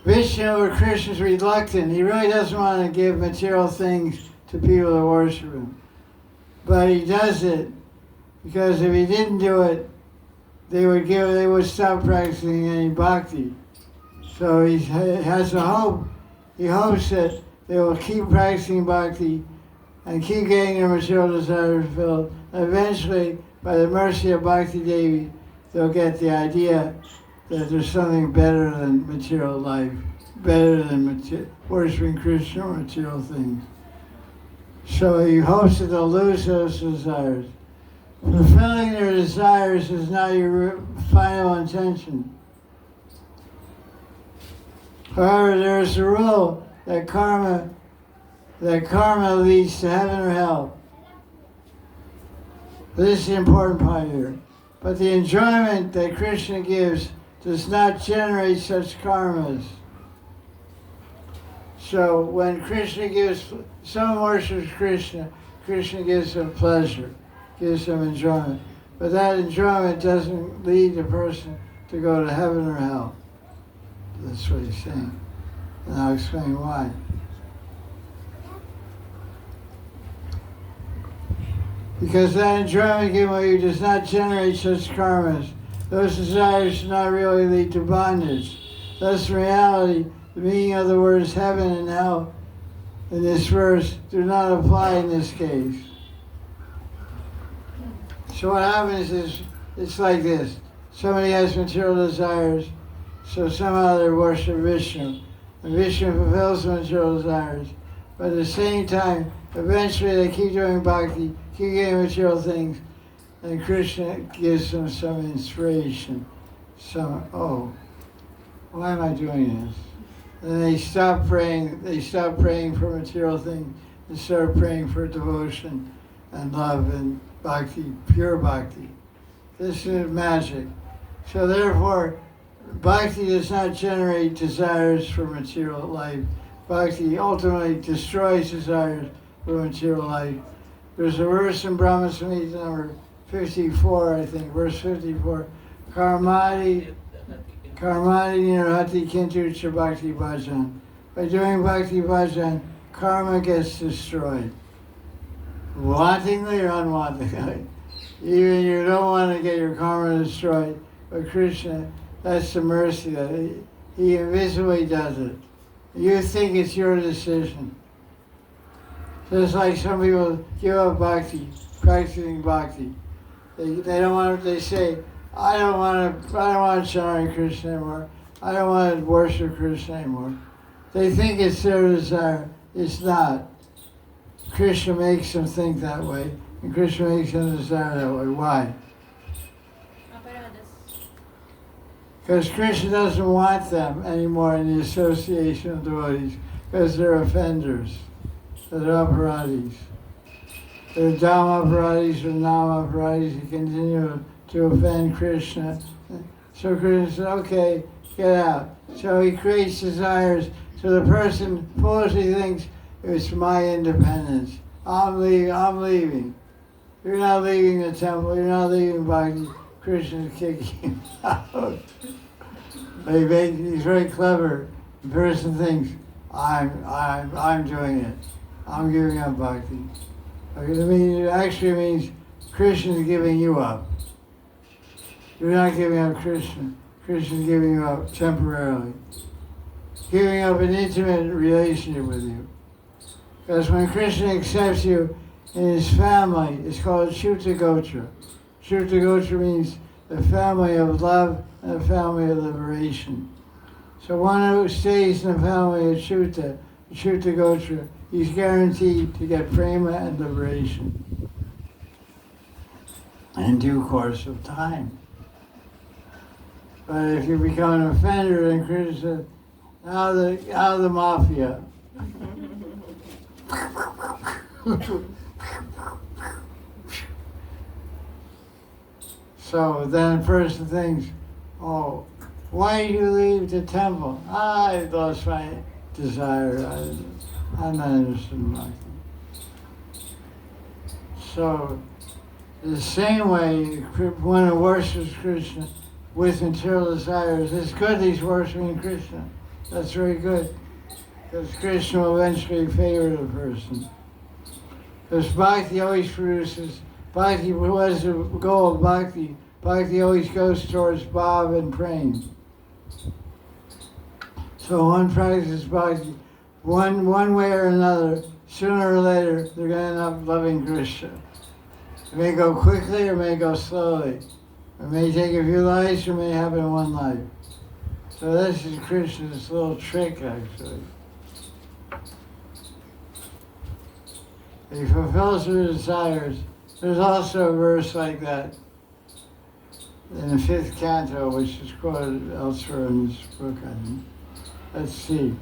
Vishnu or Krishna is reluctant. He really doesn't want to give material things to people that worship him. But he does it because if he didn't do it, they would stop practicing any bhakti. So he has a hope. He hopes that they will keep practicing bhakti and keep getting their material desires fulfilled. Eventually, by the mercy of Bhakti Devi, they'll get the idea that there's something better than material life, better than worshiping Krishna or material things. So he hopes that they'll lose those desires. Fulfilling their desires is not your final intention. However, there is a rule that karma leads to heaven or hell. This is the important part here. But the enjoyment that Krishna gives does not generate such karmas. So when Krishna gives, someone worships Krishna, Krishna gives them pleasure, gives them enjoyment. But that enjoyment doesn't lead the person to go to heaven or hell. That's what he's saying. And I'll explain why. Because that enjoyment given by you does not generate such karmas. Those desires do not really lead to bondage. Thus, in reality, the meaning of the words heaven and hell in this verse do not apply in this case. So what happens is, it's like this. Somebody has material desires, so somehow they worship Vishnu. And Vishnu fulfills the material desires. But at the same time, eventually they keep doing bhakti, keep getting material things, and Krishna gives them some inspiration. Why am I doing this? And they stop praying for material things and start praying for devotion and love and bhakti, pure bhakti. This is magic. So therefore, bhakti does not generate desires for material life. Bhakti ultimately destroys desires for material life. There's a verse in Brahma Samhita number 54, I think, verse 54. Karmati nirhati kintu cha bhakti bhajan. By doing bhakti bhajan, karma gets destroyed. Wantingly or unwantingly. Even you don't want to get your karma destroyed, but Krishna, that's the mercy that he invisibly does it. You think it's your decision. Just like some people give up bhakti, practicing bhakti. They don't want. They say, I don't want to chant Krishna anymore. I don't want to worship Krishna anymore. They think it's their desire. It's not. Krishna makes them think that way, and Krishna makes them desire that way. Why? Aparadas. Because Krishna doesn't want them anymore in the association of devotees, because they're offenders. They're aparadis. They're dhamma aparadis or nama aparadis who continue to offend Krishna. So Krishna said, okay, get out. So he creates desires. So the person foolishly thinks it's my independence. I'm leaving. You're not leaving the temple. You're not leaving Bhakti. Krishna's kicking him out. He's very clever. The person thinks, I'm doing it. I'm giving up Bhakti. It actually means Krishna's giving you up. You're not giving up Krishna. Krishna's giving you up temporarily. Giving up an intimate relationship with you. Because when Krishna accepts you in his family, it's called Shuta Gotra. Shuta Gotra means the family of love and the family of liberation. So one who stays in the family of Shuta Gotra, he's guaranteed to get prema and liberation in due course of time. But if you become an offender, then Krishna, out of the mafia. So then the person thinks, oh, why do you leave the temple? I lost my desire. I'm not interested in Bhakti. So the same way one who worships Krishna with material desires, it's good he's worshiping Krishna. That's very good. Because Krishna will eventually favor the person. Because Bhakti always produces, Bhakti was the goal of Bhakti. Bhakti always goes towards bhav and prema. So one practices Bhakti, one way or another, sooner or later, they're going to end up loving Krishna. It may go quickly or it may go slowly. It may take a few lives or it may happen in one life. So this is Krishna's little trick, actually. He fulfills her desires. There's also a verse like that in the 5th canto, which is quoted elsewhere in this book, I think. Let's see.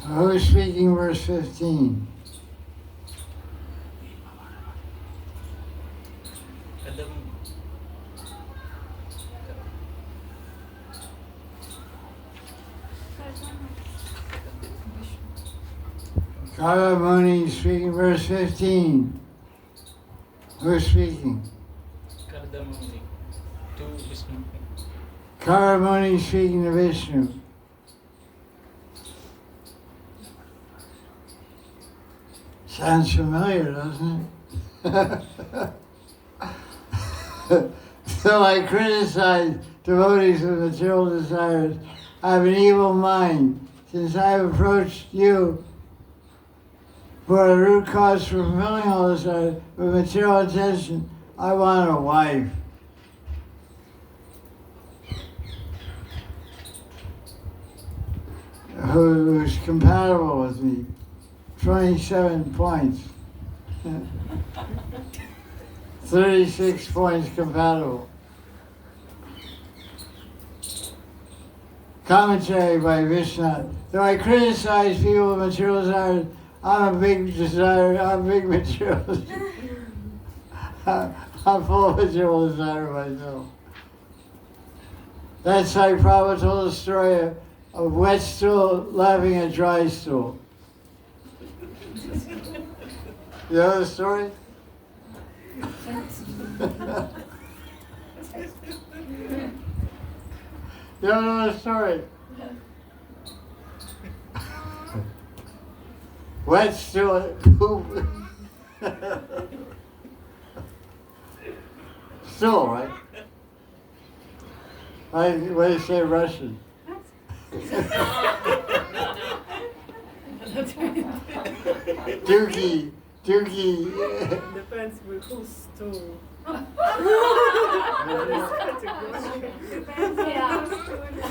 Who is speaking verse 15? Karamuni speaking verse 15. Who's speaking? Kardamuni to Vishnu. Karamuni speaking to Vishnu. Sounds familiar, doesn't it? So I criticize devotees with material desires. I have an evil mind. Since I have approached you for the root cause for fulfilling all desires with material attention, I want a wife. Who's compatible with me. 27 points. 36 points compatible. Commentary by Vishnu. Though I criticize people with material desires, I'm a big material desire. I'm full of material desire myself. That's like Prabhupada told the story of wet stool laughing at dry stool. You know the story? You don't know the story? Wet stool, poop. Stool, right? What do you say in Russian? Dookie. Depends with whose stool.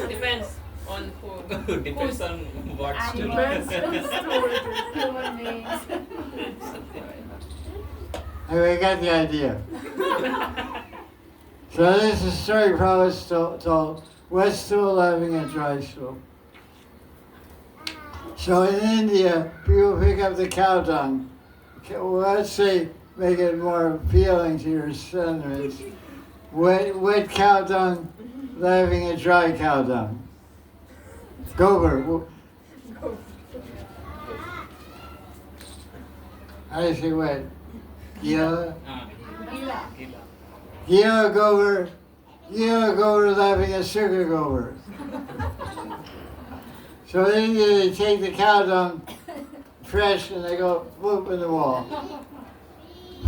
Depends on who. Depends on what stool. Depends whose stool it is. Human beings. Anyway, you got the idea. So this is a story Prabhupada told. Wet stool having a dry stool. So in India, people pick up the cow dung. Let's say, make it more appealing to your sentiments. Wet cow dung, having a dry cow dung. Gober. How do you say wet? Gila? Gila. Gila gober. Gila gober having a sugar gober. So in India, they take the cow dung fresh and they go whoop in the wall.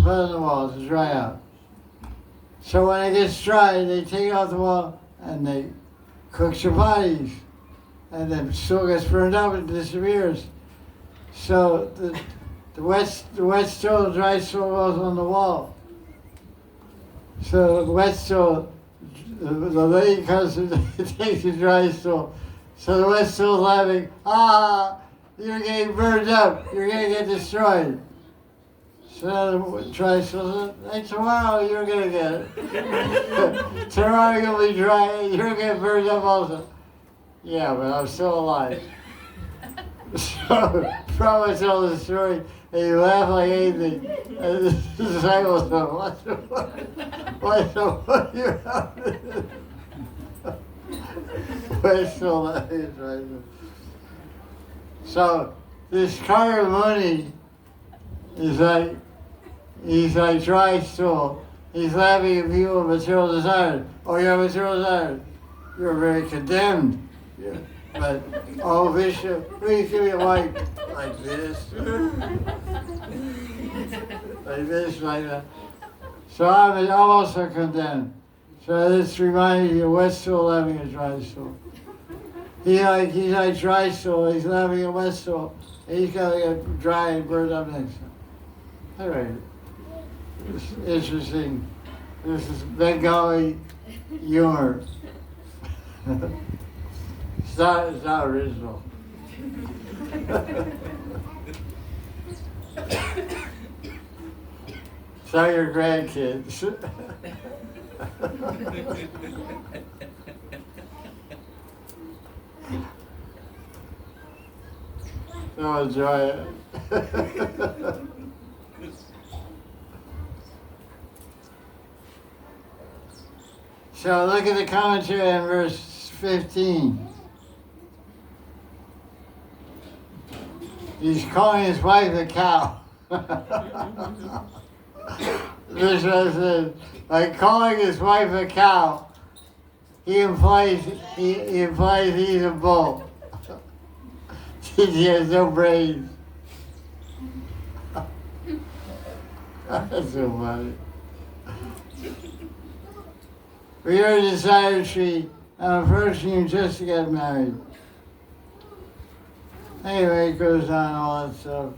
Put it on the wall to dry out. So when it gets dry, they take it off the wall and they cook chapatis. And then stool gets burned up and disappears. So the wet stool, the dry stool goes on the wall. So the wet stool, the lady comes and takes the dry stool. So the wet stool's laughing, you're getting burned up, you're gonna get destroyed. So the dry stool says, hey, tomorrow you're gonna get it. Tomorrow you'll be dry, you're gonna get burned up also. Yeah, but I'm still alive. So Prabhupada told the story, and he laughed like anything. And the disciples said, what's the funny? But still laughing, right? So this Karamuni is like, he's like dry stool. He's laughing at people with material desires. Oh, you have material desires. You're very condemned. Yeah. But, oh, Vishnu, please give me a wife like this. Like this, like that. So I'm also condemned. So this reminds me of wet stool having a dry stool. He's like dry stool, he's having a wet stool. He's got to get dry and burned up next time. All right. It's interesting. This is Bengali humor. It's not original. So your grandkids. So enjoy it. So look at the commentary on verse 15. He's calling his wife a cow. Vishnu says, by calling his wife a cow, he implies he's a bull. He has no brains. That's so funny. We are a desire tree. I'm approaching you just to get married. Anyway, it goes on all that stuff.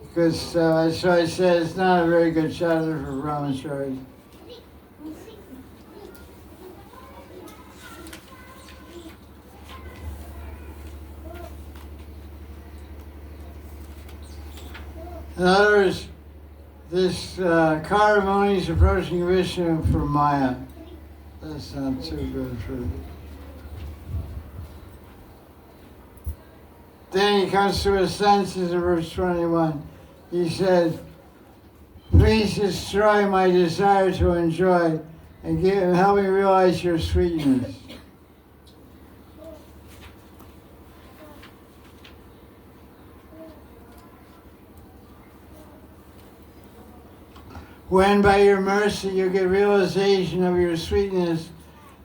Because so I said it's not a very good chapter for brahmacharis. In other words, this Karamuni is approaching Vishnu for Maya. That's not too good for it. Then he comes to his senses in verse 21. He says, please destroy my desire to enjoy and help me realize your sweetness. When by your mercy you get realization of your sweetness,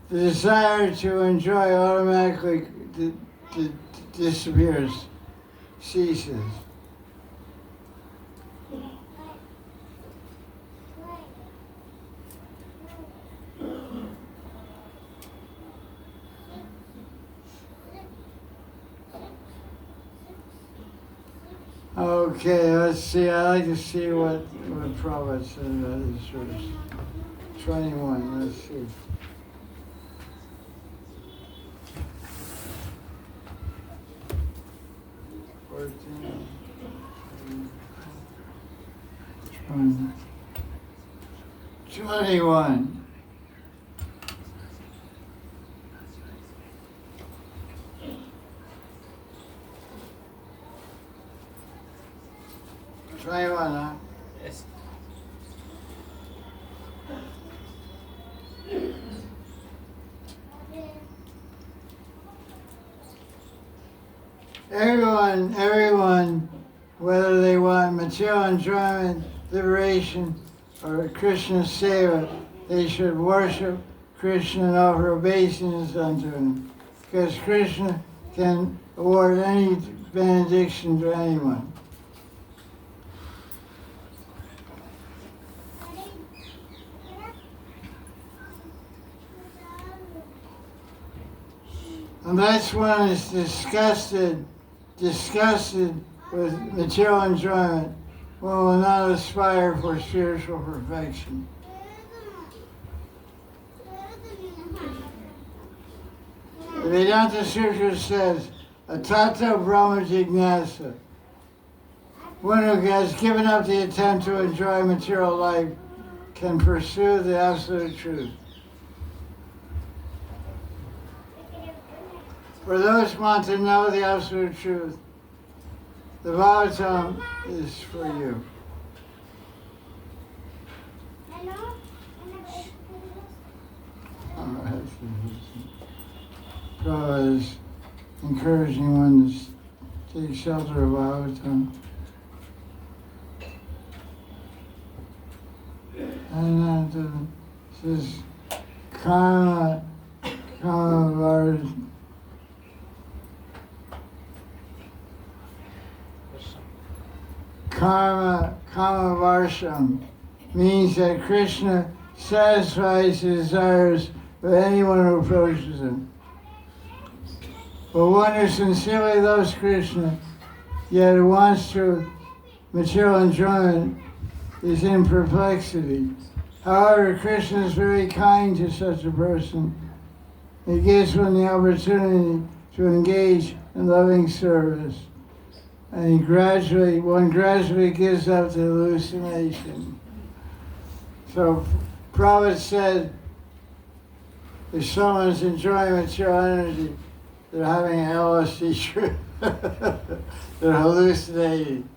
the desire to enjoy automatically disappears, ceases. Okay, let's see. I like to see what Prabhupada said about this verse. 21, let's see. One, 21. Huh? Yes. Everyone, whether they want material enjoyment, liberation, or Krishna seva, they should worship Krishna and offer obeisance unto him, because Krishna can award any benediction to anyone. Unless one is disgusted with material enjoyment, one will not aspire for spiritual perfection. The Vedanta Sutra says, Atata Brahma Jignasa. One who has given up the attempt to enjoy material life can pursue the absolute truth. For those who want to know the absolute truth, the Bhagavatam is for you. Prabhupada is encouraging one to take shelter of Bhagavatam. And then it says, karma varsham means that Krishna satisfies his desires with anyone who approaches him. But one who sincerely loves Krishna, yet who wants to material enjoyment, is in perplexity. However, Krishna is very kind to such a person. He gives one the opportunity to engage in loving service. And one gradually gives up the hallucination. So Prabhupada said, if someone's enjoying material energy, they're having an LSD trip. They're hallucinating.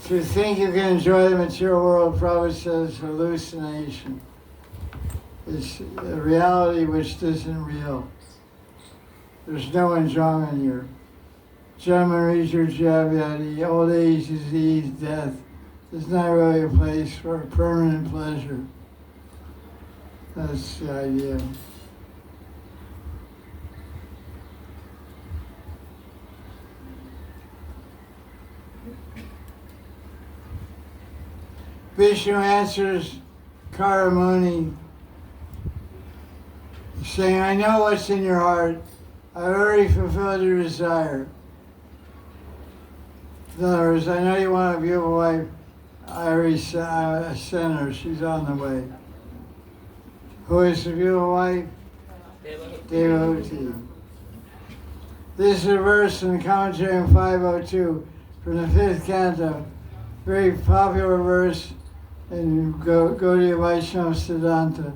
To think you can enjoy the material world, Prabhupada says, hallucination. It's a reality which isn't real. There's no enjoyment here. Janma, Javyadi, old age, disease, death is not really a place for permanent pleasure. That's the idea. Vishnu answers Karamuni, saying, I know what's in your heart. I've already fulfilled your desire. In other words, I know you want a beautiful wife. I already sent her. She's on the way. Who is the beautiful wife? Devahuti. This is a verse in the commentary in 502 from the 5th canto. Very popular verse in Gaudiya Vaishnava Siddhanta.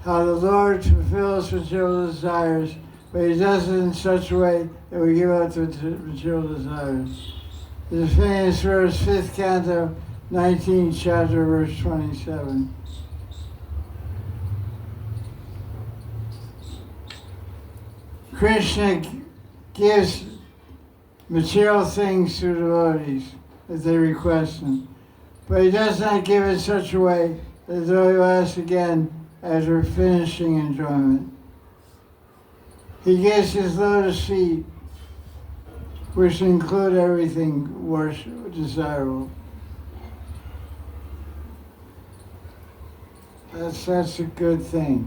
How the Lord fulfills material desires, but he does it in such a way that we give up to material desires. This famous verse, 5th canto, 19th chapter, verse 27. Krishna gives material things to devotees if they request them, but he does not give it in such a way that the devotee will ask again after finishing enjoyment. He gives his lotus feet, which include everything desirable. That's a good thing.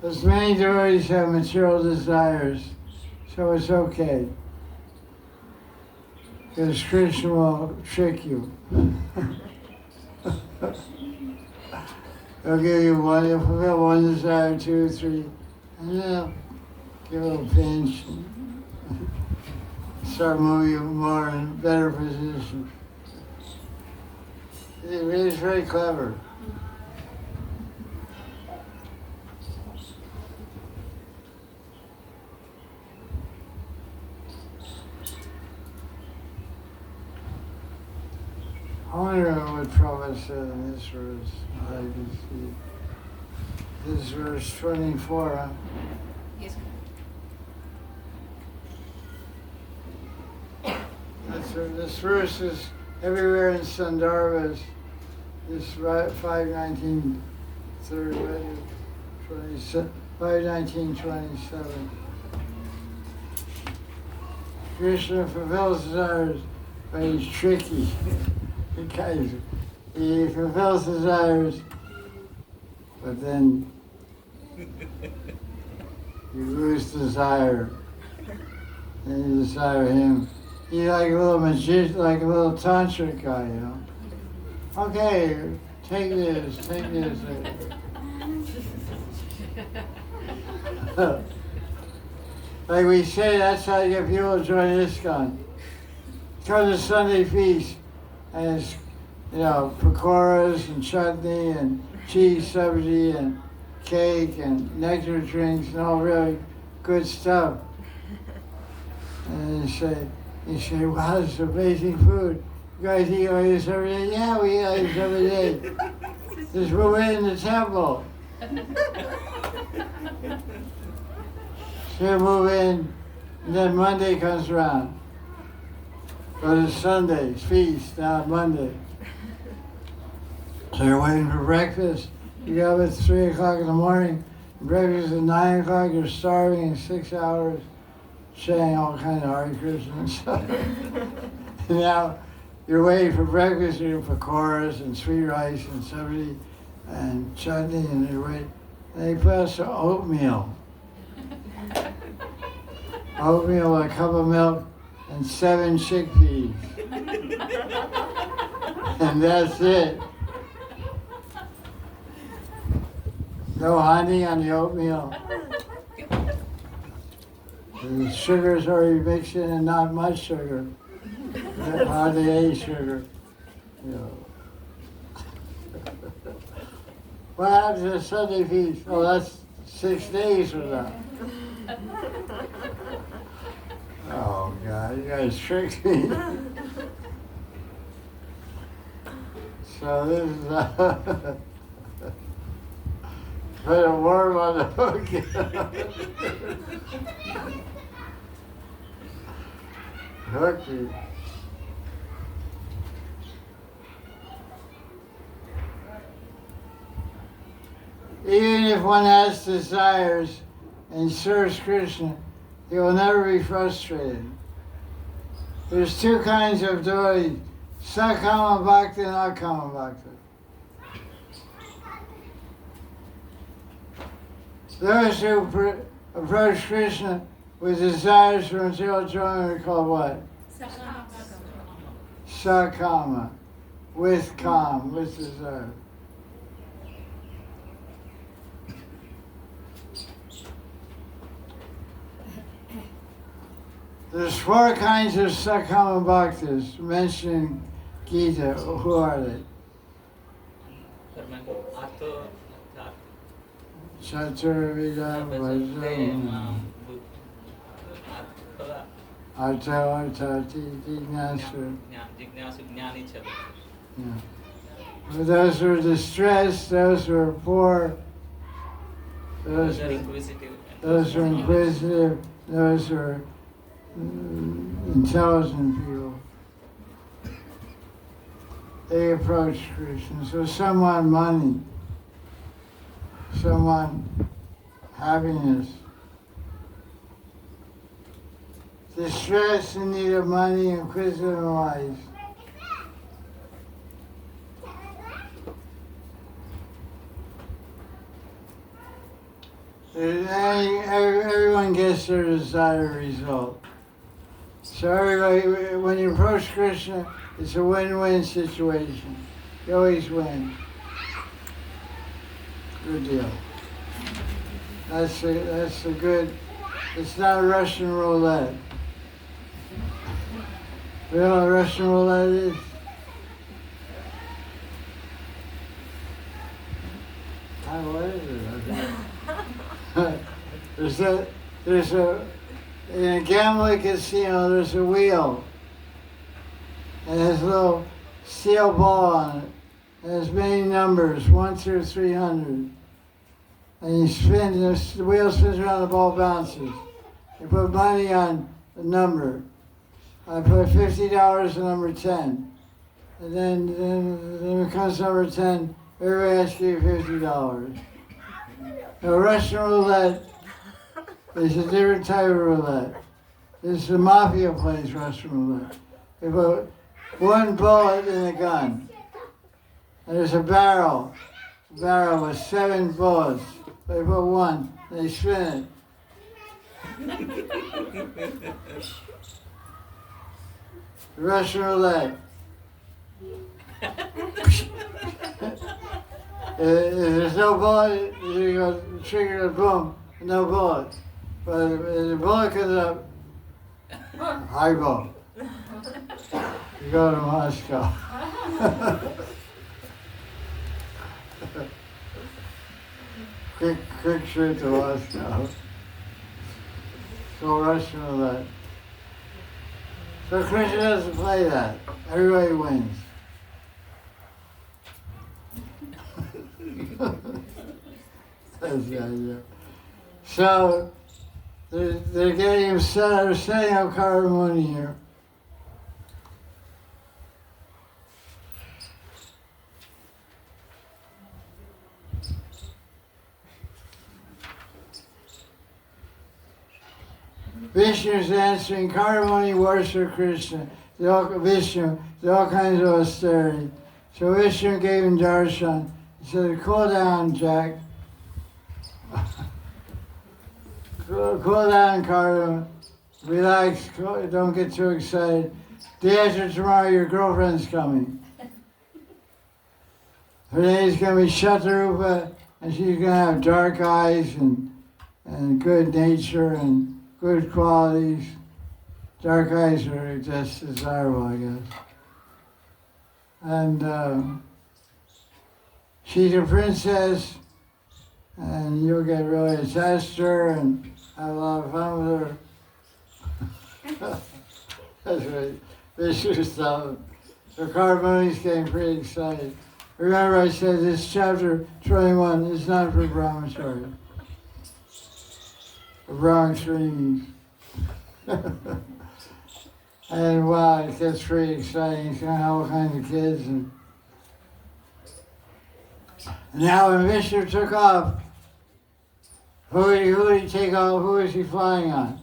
As many devotees have material desires, so it's okay. Because Krishna will trick you. He'll give you one, he'll fulfill one desire, 2, 3, and then he'll give a little pinch and start moving you more in better position. He's very clever. I wonder what Prabhupada said in this verse. I can see. This is verse 24. Huh? Yes. This verse is everywhere in Sandarbhas. This 519, 519:27. Krishna fulfills desires, but he's tricky. Because he fulfills desires, but then you lose desire, and you desire him. He's like a little magician, like a little tantric guy, you know. Okay, take this, take this. Like we say, that's how you get people to join ISKCON. Come to Sunday feast. And it's, you know, pakoras and chutney and cheese sabji and cake and nectar drinks and all really good stuff. And you say, wow, this is amazing food. You guys eat like this every day? Yeah, we eat like this every day. Just move in the temple. So you move in, and then Monday comes around. But it's Sunday, feast, now Monday. So you're waiting for breakfast. You get up at 3 o'clock in the morning. Breakfast at 9 o'clock, you're starving in 6 hours, saying all kinds of Hare Krishna and stuff. And now you're waiting for breakfast, you're eating pakoras and sweet rice and sabji and chutney, and you're waiting. And they put us some oatmeal. Oatmeal with a cup of milk and 7 chickpeas. And that's it. No honey on the oatmeal. The sugar's already mixed in and not much sugar. Hardly any sugar. You know. What happens to the Sunday feast? Oh, that's 6 days from now. Oh God, you guys tricked me. So this is put a worm on the hook. Hooked you. Even if one has desires and serves Krishna, he will never be frustrated. There's 2 kinds of devotees, Sakama Bhakti and Akama Bhakti. Those who approach Krishna with desires for material enjoyment are called what? Sakama, with calm, with desire. There's 4 kinds of Sakama Bhaktas mentioned in Gita. Who are they? Chaturvida Vajrama Artha Arthati Jignasu. For those who are distressed, those who are poor, those who are inquisitive, those who are intelligent people. They approach Krishna. So some want money, some want happiness. Distress, in need of money, inquisitive and wise. Everyone gets their desired result. So everybody, when you approach Krishna, it's a win-win situation. You always win. Good deal. That's a good. It's not Russian roulette. You know what Russian roulette is? What is it? In a gambling casino, there's a wheel. And there's a little steel ball on it. And there's many numbers, 1 through 300. And you spin, the wheel spins around, the ball bounces. You put money on the number. I put $50 on number 10. And then it comes number 10, everybody has to give $50. Now, Russian roulette is a different type of roulette. This is the mafia plays Russian roulette. They put one bullet in a gun. And there's a barrel with 7 bullets. They put one, they spin it. Russian roulette. If there's no bullet, you go trigger the boom, no bullet. But if the bullet comes up, high ball. You go to Moscow. quick shoot to Moscow. So Russian roulette. So Krishna doesn't play that. Everybody wins. That's the idea. So they're getting him setting up Karamuni here. Vishnu's answering, Karamuni worship Krishna. Vishnu, there are all kinds of austerity. So Vishnu gave him darshan. He said, cool down, Jack. Cool down, Karamuni. Relax, don't get too excited. Day after tomorrow, your girlfriend's coming. Her name's going to be Shatarupa, and she's going to have dark eyes and good nature and good qualities. Dark eyes are just desirable, I guess. And she's a princess, and you'll get really attached to her and have a lot of fun with her. That's right. Vishnu's telling. So Karmuni's getting pretty excited. Remember I said this chapter 21 is not for brahmacharya. For brahmacharis. And wow, it gets pretty exciting. He's going to have all kinds of kids. And now when Vishnu took off, who did he take off? Who was he flying on?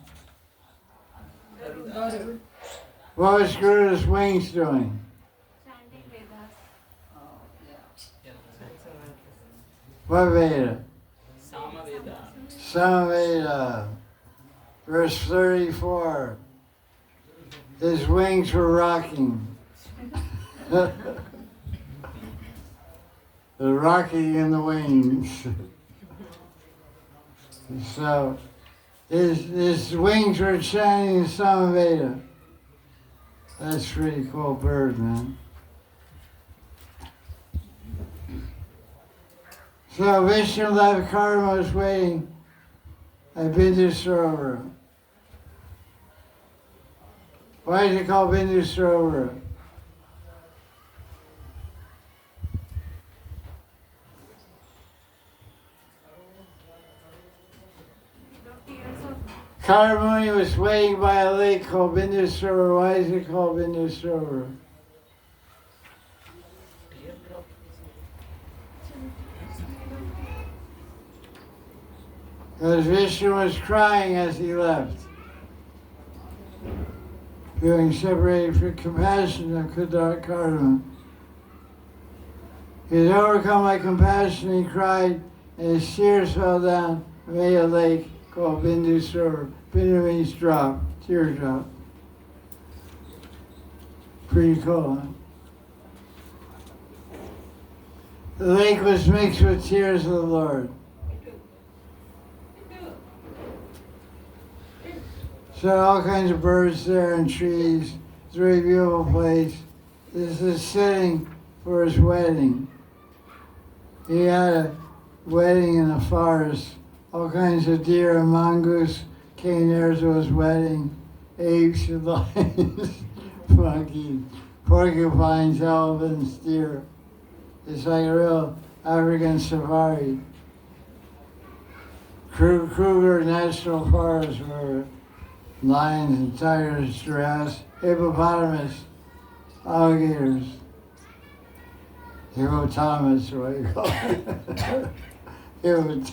What was Garuda's wings doing? What Veda? Samaveda. Samaveda. Verse 34. His wings were rocking. The rocking in the wings. So his wings were shining Samaveda. That's a pretty cool bird, man. So Vishnu left Karma was waiting at Bindu Sarovar. Why is it called Bindu Sarovar? Karamuni was waiting by a lake called Bindu Sarovar. Why is it called Bindu Sarovar? Because Vishnu was crying as he left, feeling separated for compassion of Karma. He had overcome by compassion, he cried, and his tears fell down made a lake called Bindu Srovar. Bindu means drop, teardrop. Pretty cool, huh? The lake was mixed with tears of the Lord. So all kinds of birds there and trees. It's a very beautiful place. This is setting for his wedding. He had a wedding in the forest. All kinds of deer and mongoose came there to his wedding. Apes and lions, monkeys, porcupines, elephants, deer. It's like a real African safari. Kruger National Forest where lions and tigers, giraffes, hippopotamus, alligators, hippopotamus, what do you call it? Hippopotamus.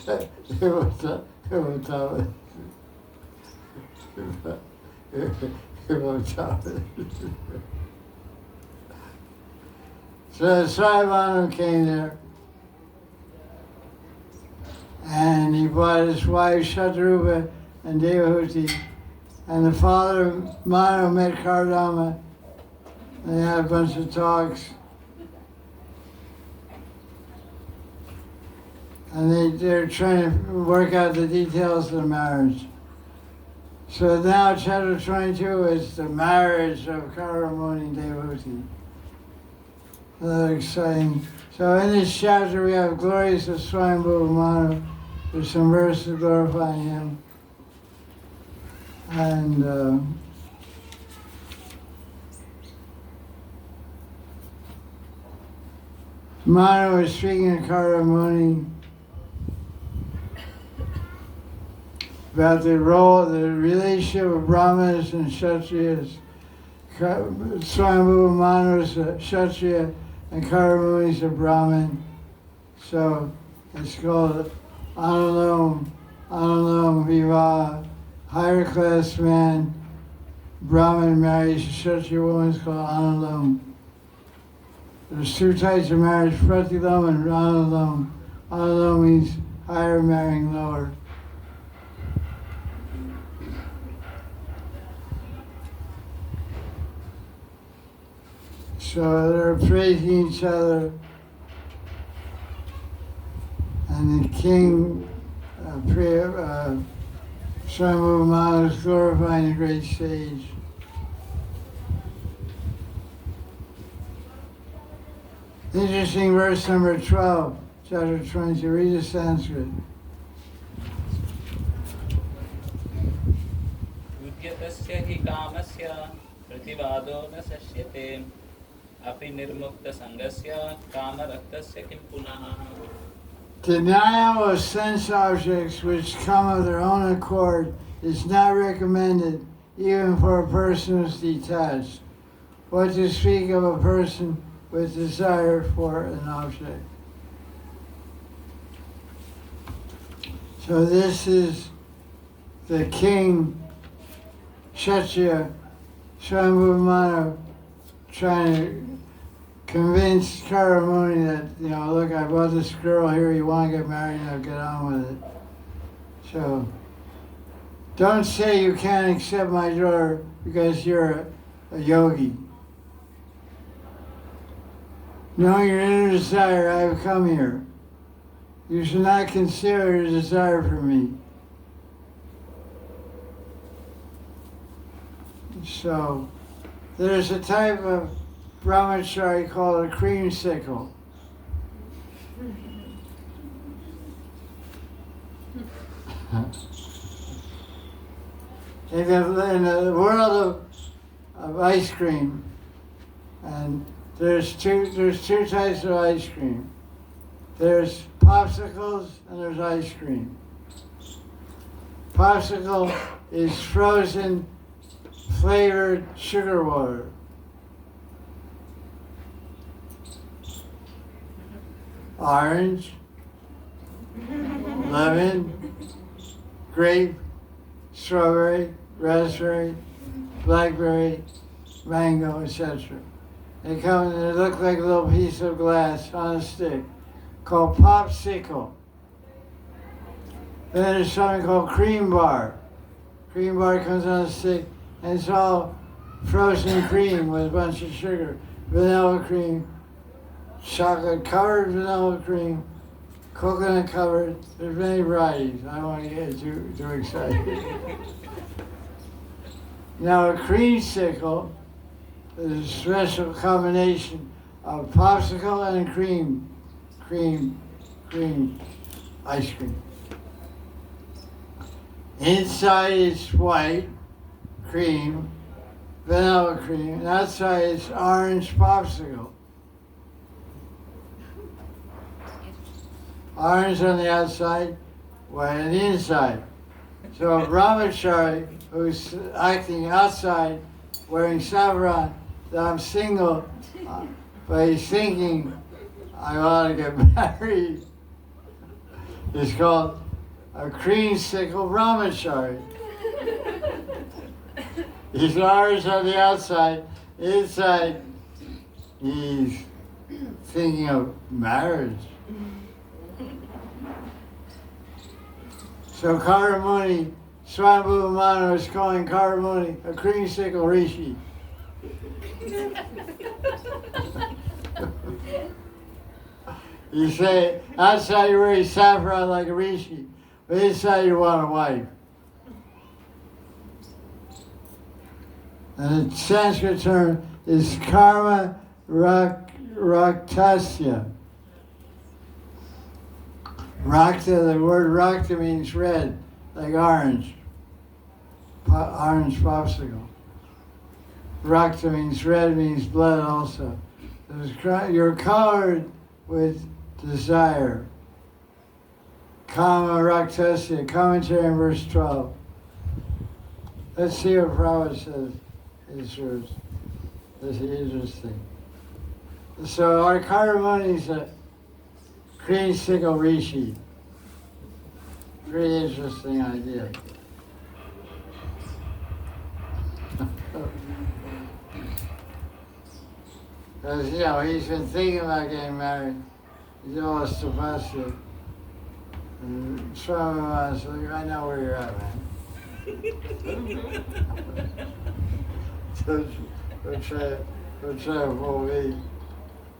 Hippopotamus. So Srimad came there, and he brought his wife Shatrupa and Devahuti, and the father Manu met Kardama. They had a bunch of talks, and they're trying to work out the details of the marriage. So now chapter 22 is the marriage of Karamuni and Devahuti. Another exciting. So in this chapter we have glories of Swayambhu Manu. There's some verses glorifying him. And Manu was speaking to Karamuni about the relationship of Brahmanas and Kshatriyas. Swayambhu Manu is a Kshatriya and Karamuni is a Brahmin. So it's called Anulom Vivaha. Higher class man, Brahmin marries a Kshatriya woman is called Anulom. There's two types of marriage, Pratilom and Anulom. Anulom means higher marrying lower. So they're praising each other, and the king, Swayambhu Manu is glorifying the great sage. Interesting verse number 12, chapter 22. Read the Sanskrit. युध्यतस्य हि कामस्य प्रतिवादो न सश्यते अपि निर्मुक्तसङ्गस्य कामरक्तस्य किं पुनः. Denial of sense objects which come of their own accord is not recommended even for a person who is detached. What to speak of a person with desire for an object. So this is the king, Kshatriya, Swayambhu Manu, trying to convince Karamuni that, look, I brought this girl here, you want to get married, now get on with it. So, don't say you can't accept my daughter because you're a yogi. Knowing your inner desire, I have come here. You should not conceal your desire for me. So, there's a type of brahmachari called a creamsicle. In the world of ice cream, and there's two types of ice cream. There's popsicles and there's ice cream. Popsicle is frozen flavored sugar water. Orange, lemon, grape, strawberry, raspberry, blackberry, mango, etc. They come and they look like a little piece of glass on a stick called popsicle. Then there's something called cream bar. Cream bar comes on a stick, and it's all frozen cream with a bunch of sugar. Vanilla cream, chocolate covered vanilla cream, coconut covered. There's many varieties. I don't want to get too excited. Now a creamsicle is a special combination of popsicle and cream ice cream. Inside it's white cream, vanilla cream, and outside it's orange popsicle. Orange on the outside, white on the inside. So a brahmachari who's acting outside wearing saffron, that I'm single, but he's thinking I want to get married. It's called a creamsicle brahmachari. He's orange on the outside, inside he's thinking of marriage. So Karamuni, Swambhu Manu is calling Karamuni a creamsicle rishi. You say, outside you're wearing saffron like a rishi, but inside you want a wife. And the Sanskrit term is karma raktasya. Rakta, the word rakta means red, like orange. Orange popsicle. Rakta means red, means blood also. You're colored with desire. Kama raktasya, commentary on verse 12. Let's see what Prabhupada says. This is interesting. So our Karamuni is a creamsicle rishi. Pretty interesting idea. Because, he's been thinking about getting married. He's all stupid. And Swami said, I know where you're at, man. Don't try to fool me.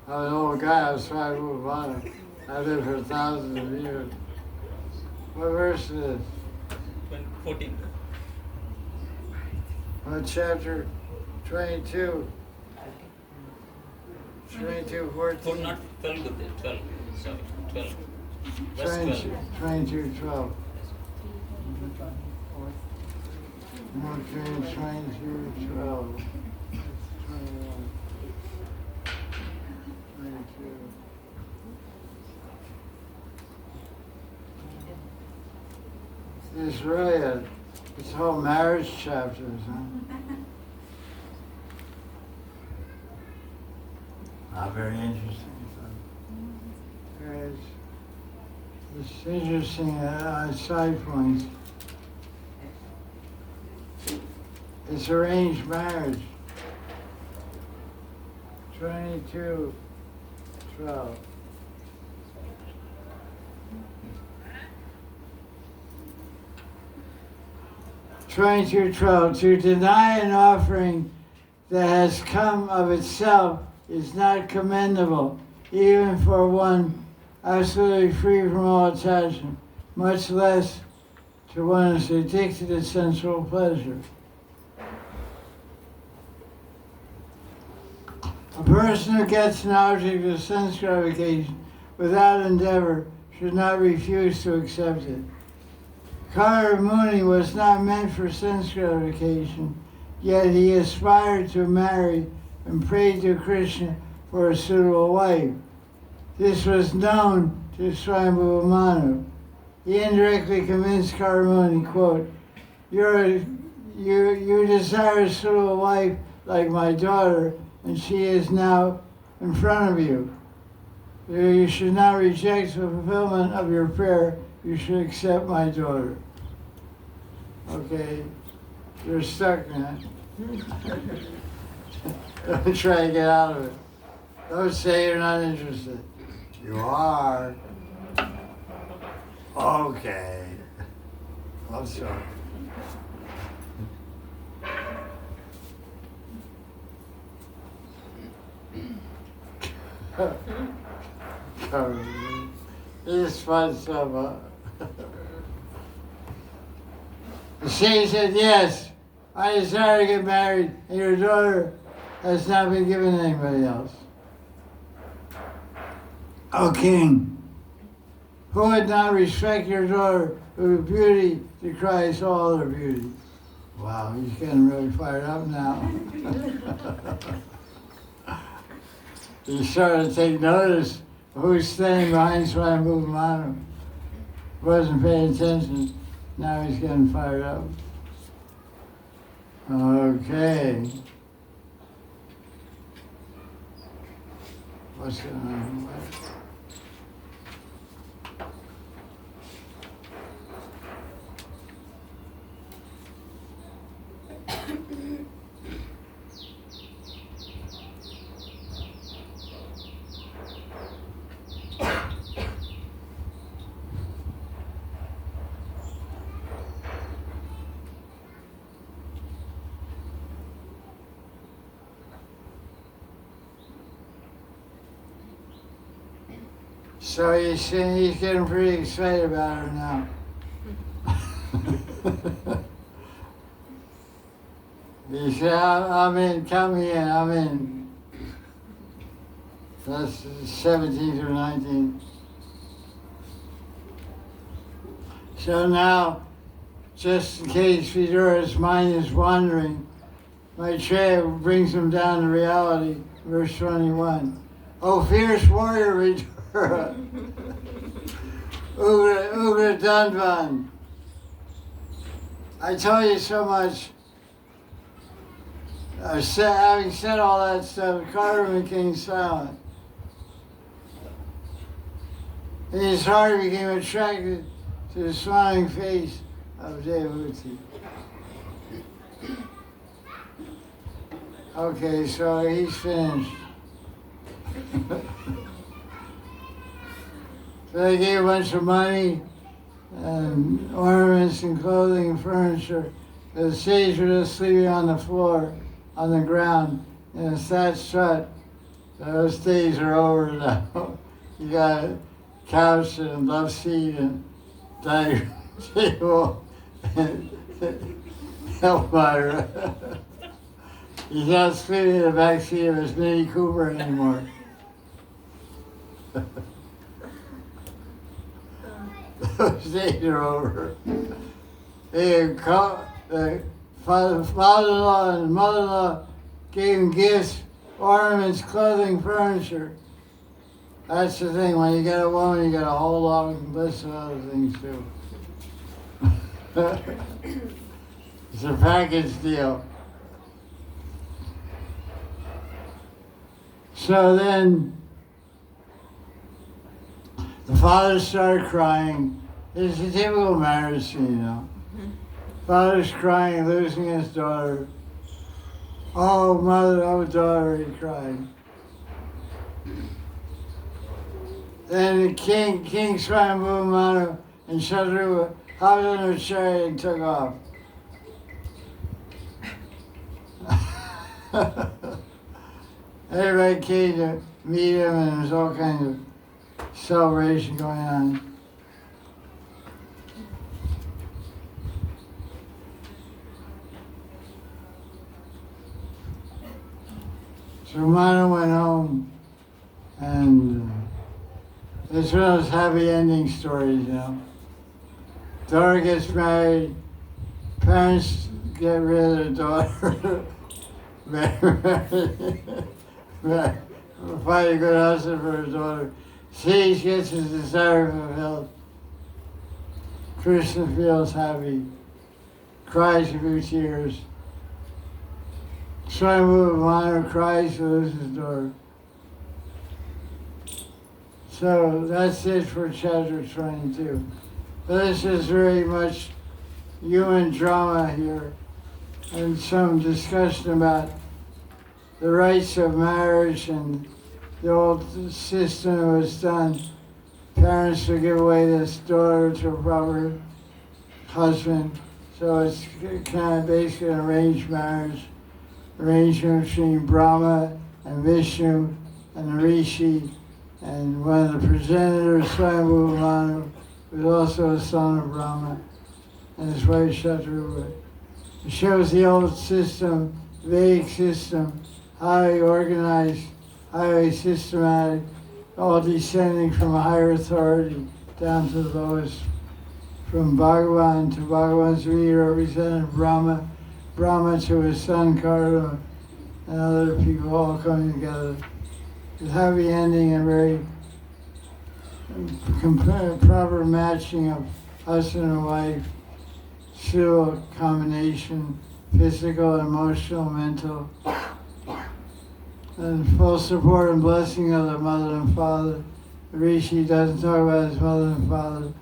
I'm an old guy, I was trying to move on. I've lived for thousands of years. What verse is this? 14. What chapter? 22. 22, 14. Not 12, good there. 12. Sorry, 12. Verse 22, 12. 22, 12. Okay, 22, 12. 21. 22. It's really it's whole marriage chapters, huh? Very interesting. It's interesting side points. It's arranged marriage. 22, 12. To deny an offering that has come of itself is not commendable, even for one absolutely free from all attachment, much less to one who is addicted to sensual pleasure. A person who gets an object of sense gratification without endeavor should not refuse to accept it. Karamuni was not meant for sense gratification, yet he aspired to marry and prayed to Krishna for a suitable wife. This was known to Swambhu Manu. He indirectly convinced Karamuni, quote, you desire a suitable wife like my daughter, and she is now in front of you. You should not reject the fulfillment of your prayer. You should accept my daughter. Okay, you're stuck now. Don't try to get out of it. Don't say you're not interested. You are. Okay. I'm sorry. This is fun stuff, huh? She said, yes, I desire to get married, and your daughter has not been given to anybody else. O king, who would not respect your daughter whose beauty decries all other beauty? Wow, he's getting really fired up now. He's starting to take notice of who's standing behind, so I moved him on him. Wasn't paying attention. Now he's getting fired up. Okay. What's going on? So he's getting pretty excited about her now. He said, I'm in, count me in, I'm in. That's 17 through 19. So now, just in case Vidura's mind is wandering, Maitreya brings him down to reality, verse 21. O fierce warrior Vidura, Ugra Dandvan, I told you so much. Having said all that stuff, Cardamom became silent. And his heart became attracted to the smiling face of Devahuti. Okay, so he's finished. So they gave a bunch of money and ornaments and clothing and furniture. The sage were just sleeping on the floor, on the ground, in a thatched hut. Those days are over now. You got a couch and love seat and dining table and hellfire. He's not sleeping in the back seat of his Mini Cooper anymore. Those days are over. The father-in-law and mother-in-law gave him gifts, ornaments, clothing, furniture. That's the thing. When you get a woman, you got a whole long list of other things too. It's a package deal. So then the father started crying. It's a typical marriage scene, you know. Father's crying, losing his daughter. Oh, mother, oh, daughter, he cried. Then the king Swayambhu Manu and Shadruva hopped on her chariot and took off. Everybody came to meet him, and there was all kinds of celebration going on. So Manu went home, and it's one of those happy ending stories, you know. Daughter gets married, parents get rid of their daughter, find a good husband for his daughter. Sage gets his desire fulfilled. Krishna feels happy, cries a few tears. Swayambhu Manu cries to lose his daughter. So that's it for chapter 22. This is very much human drama here and some discussion about the rights of marriage and the old system was done. Parents would give away this daughter to a proper husband. So it's kind of basically an arranged marriage, arrangement between Brahma and Vishnu and the Rishi, and one of the progenitors, Swayambhu Manu, was also a son of Brahma, and his wife Shatruva. It shows the old system, Vedic system, highly organized, highly systematic, all descending from a higher authority down to the lowest. From Bhagavan to Bhagavan's leader represented Brahma, Brahma to his son Karma, and other people all coming together. With happy ending and very proper matching of husband and wife, suitable combination, physical, emotional, mental, and full support and blessing of the mother and father. The Rishi doesn't talk about his mother and father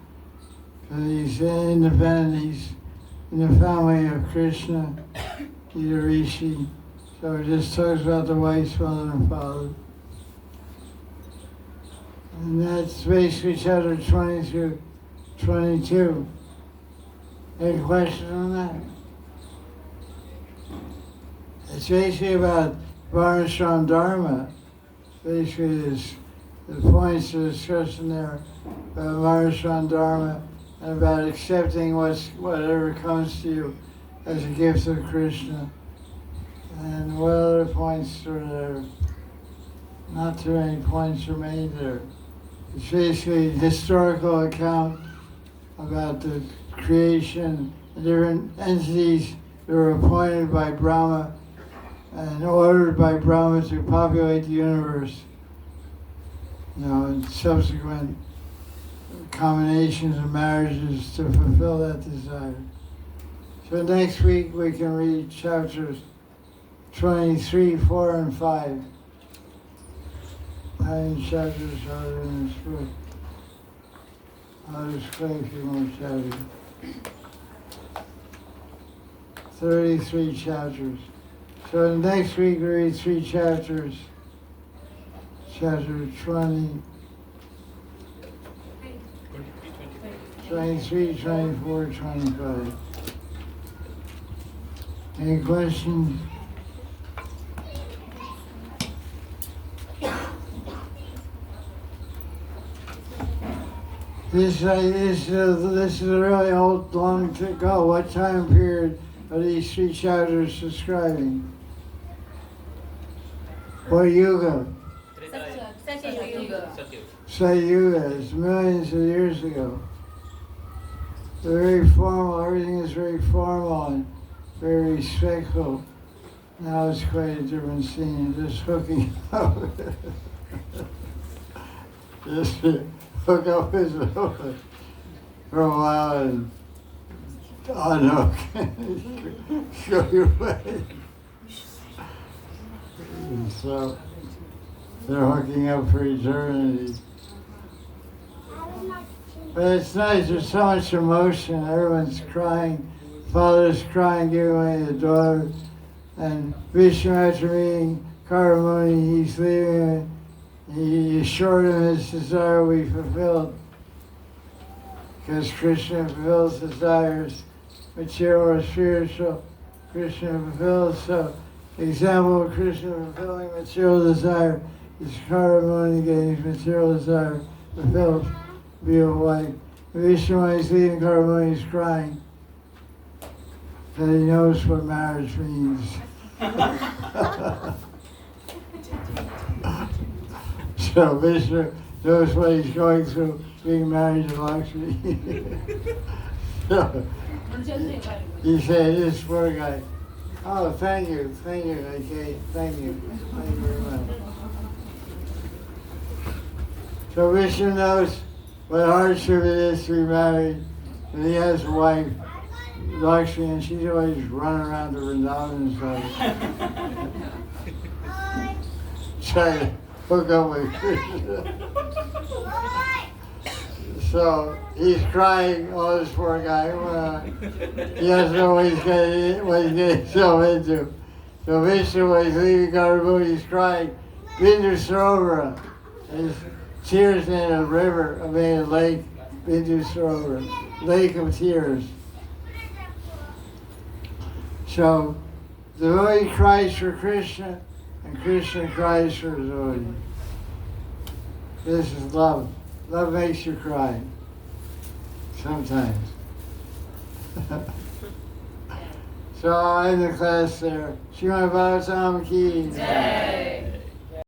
because he's independent, he's in the family of Krishna, he's a Rishi. So it just talks about the wife's mother and father. And that's basically chapter 20 through 22. Any questions on that? It's basically about Varnashram Dharma. Basically, the points of discussion there about Varnashram Dharma and about accepting whatever comes to you as a gift of Krishna. And what other points are there? Not too many points are made there. It's basically a historical account about the creation, the different entities that were appointed by Brahma and ordered by Brahma to populate the universe. And subsequent combinations of marriages to fulfill that desire. So next week we can read chapters 23, 4, and 5. 9 chapters are in this book. I'll just play a few more chapters. 33 chapters. So next week we read 3 chapters. Chapter 20, 23, 24, 25. Any questions? This is a really old, long to go. What time period are these 3 chapters describing? What yuga? Satyuga. It's millions of years ago. They're very formal. Everything is very formal and very respectful. Now it's quite a different scene. Just hooking up. Just hook up his woman for a while and unhook. Go your way. And so they're hooking up for eternity. But it's nice, there's so much emotion. Everyone's crying. Father's crying, giving away the daughter. And Vishnu, after meeting Karamuni, he's leaving. He assured him his desire will be fulfilled. Because Krishna fulfills desires, material or spiritual. Krishna fulfills. So, example of Krishna fulfilling material desire is Karamuni getting his material desire fulfilled. Be a wife. Vishnu, when he's leaving Karamuni, he's crying. Because he knows what marriage means. So Vishnu knows what he's going through being married to Lakshmi. So he said, this poor guy, oh, thank you, okay, thank you very much. So Vishnu knows what hardship it is to be married, and he has a wife, Lakshmi, and she's always running around the Vrindavan and stuff. Trying to hook up with Krishna. So he's crying, oh, this poor guy. He doesn't know what he's getting himself into. So Vishnu, when he's leaving Karamuni, he's crying, Bindu Sarovara. His tears in a river, I mean a lake, Bindu Sarovara, lake of tears. So the devotee cries for Krishna, and Krishna cries for the devotee. This is love. Love makes you cry. Sometimes. So I end the class there. Srimad Bhagavatam ki. Jai.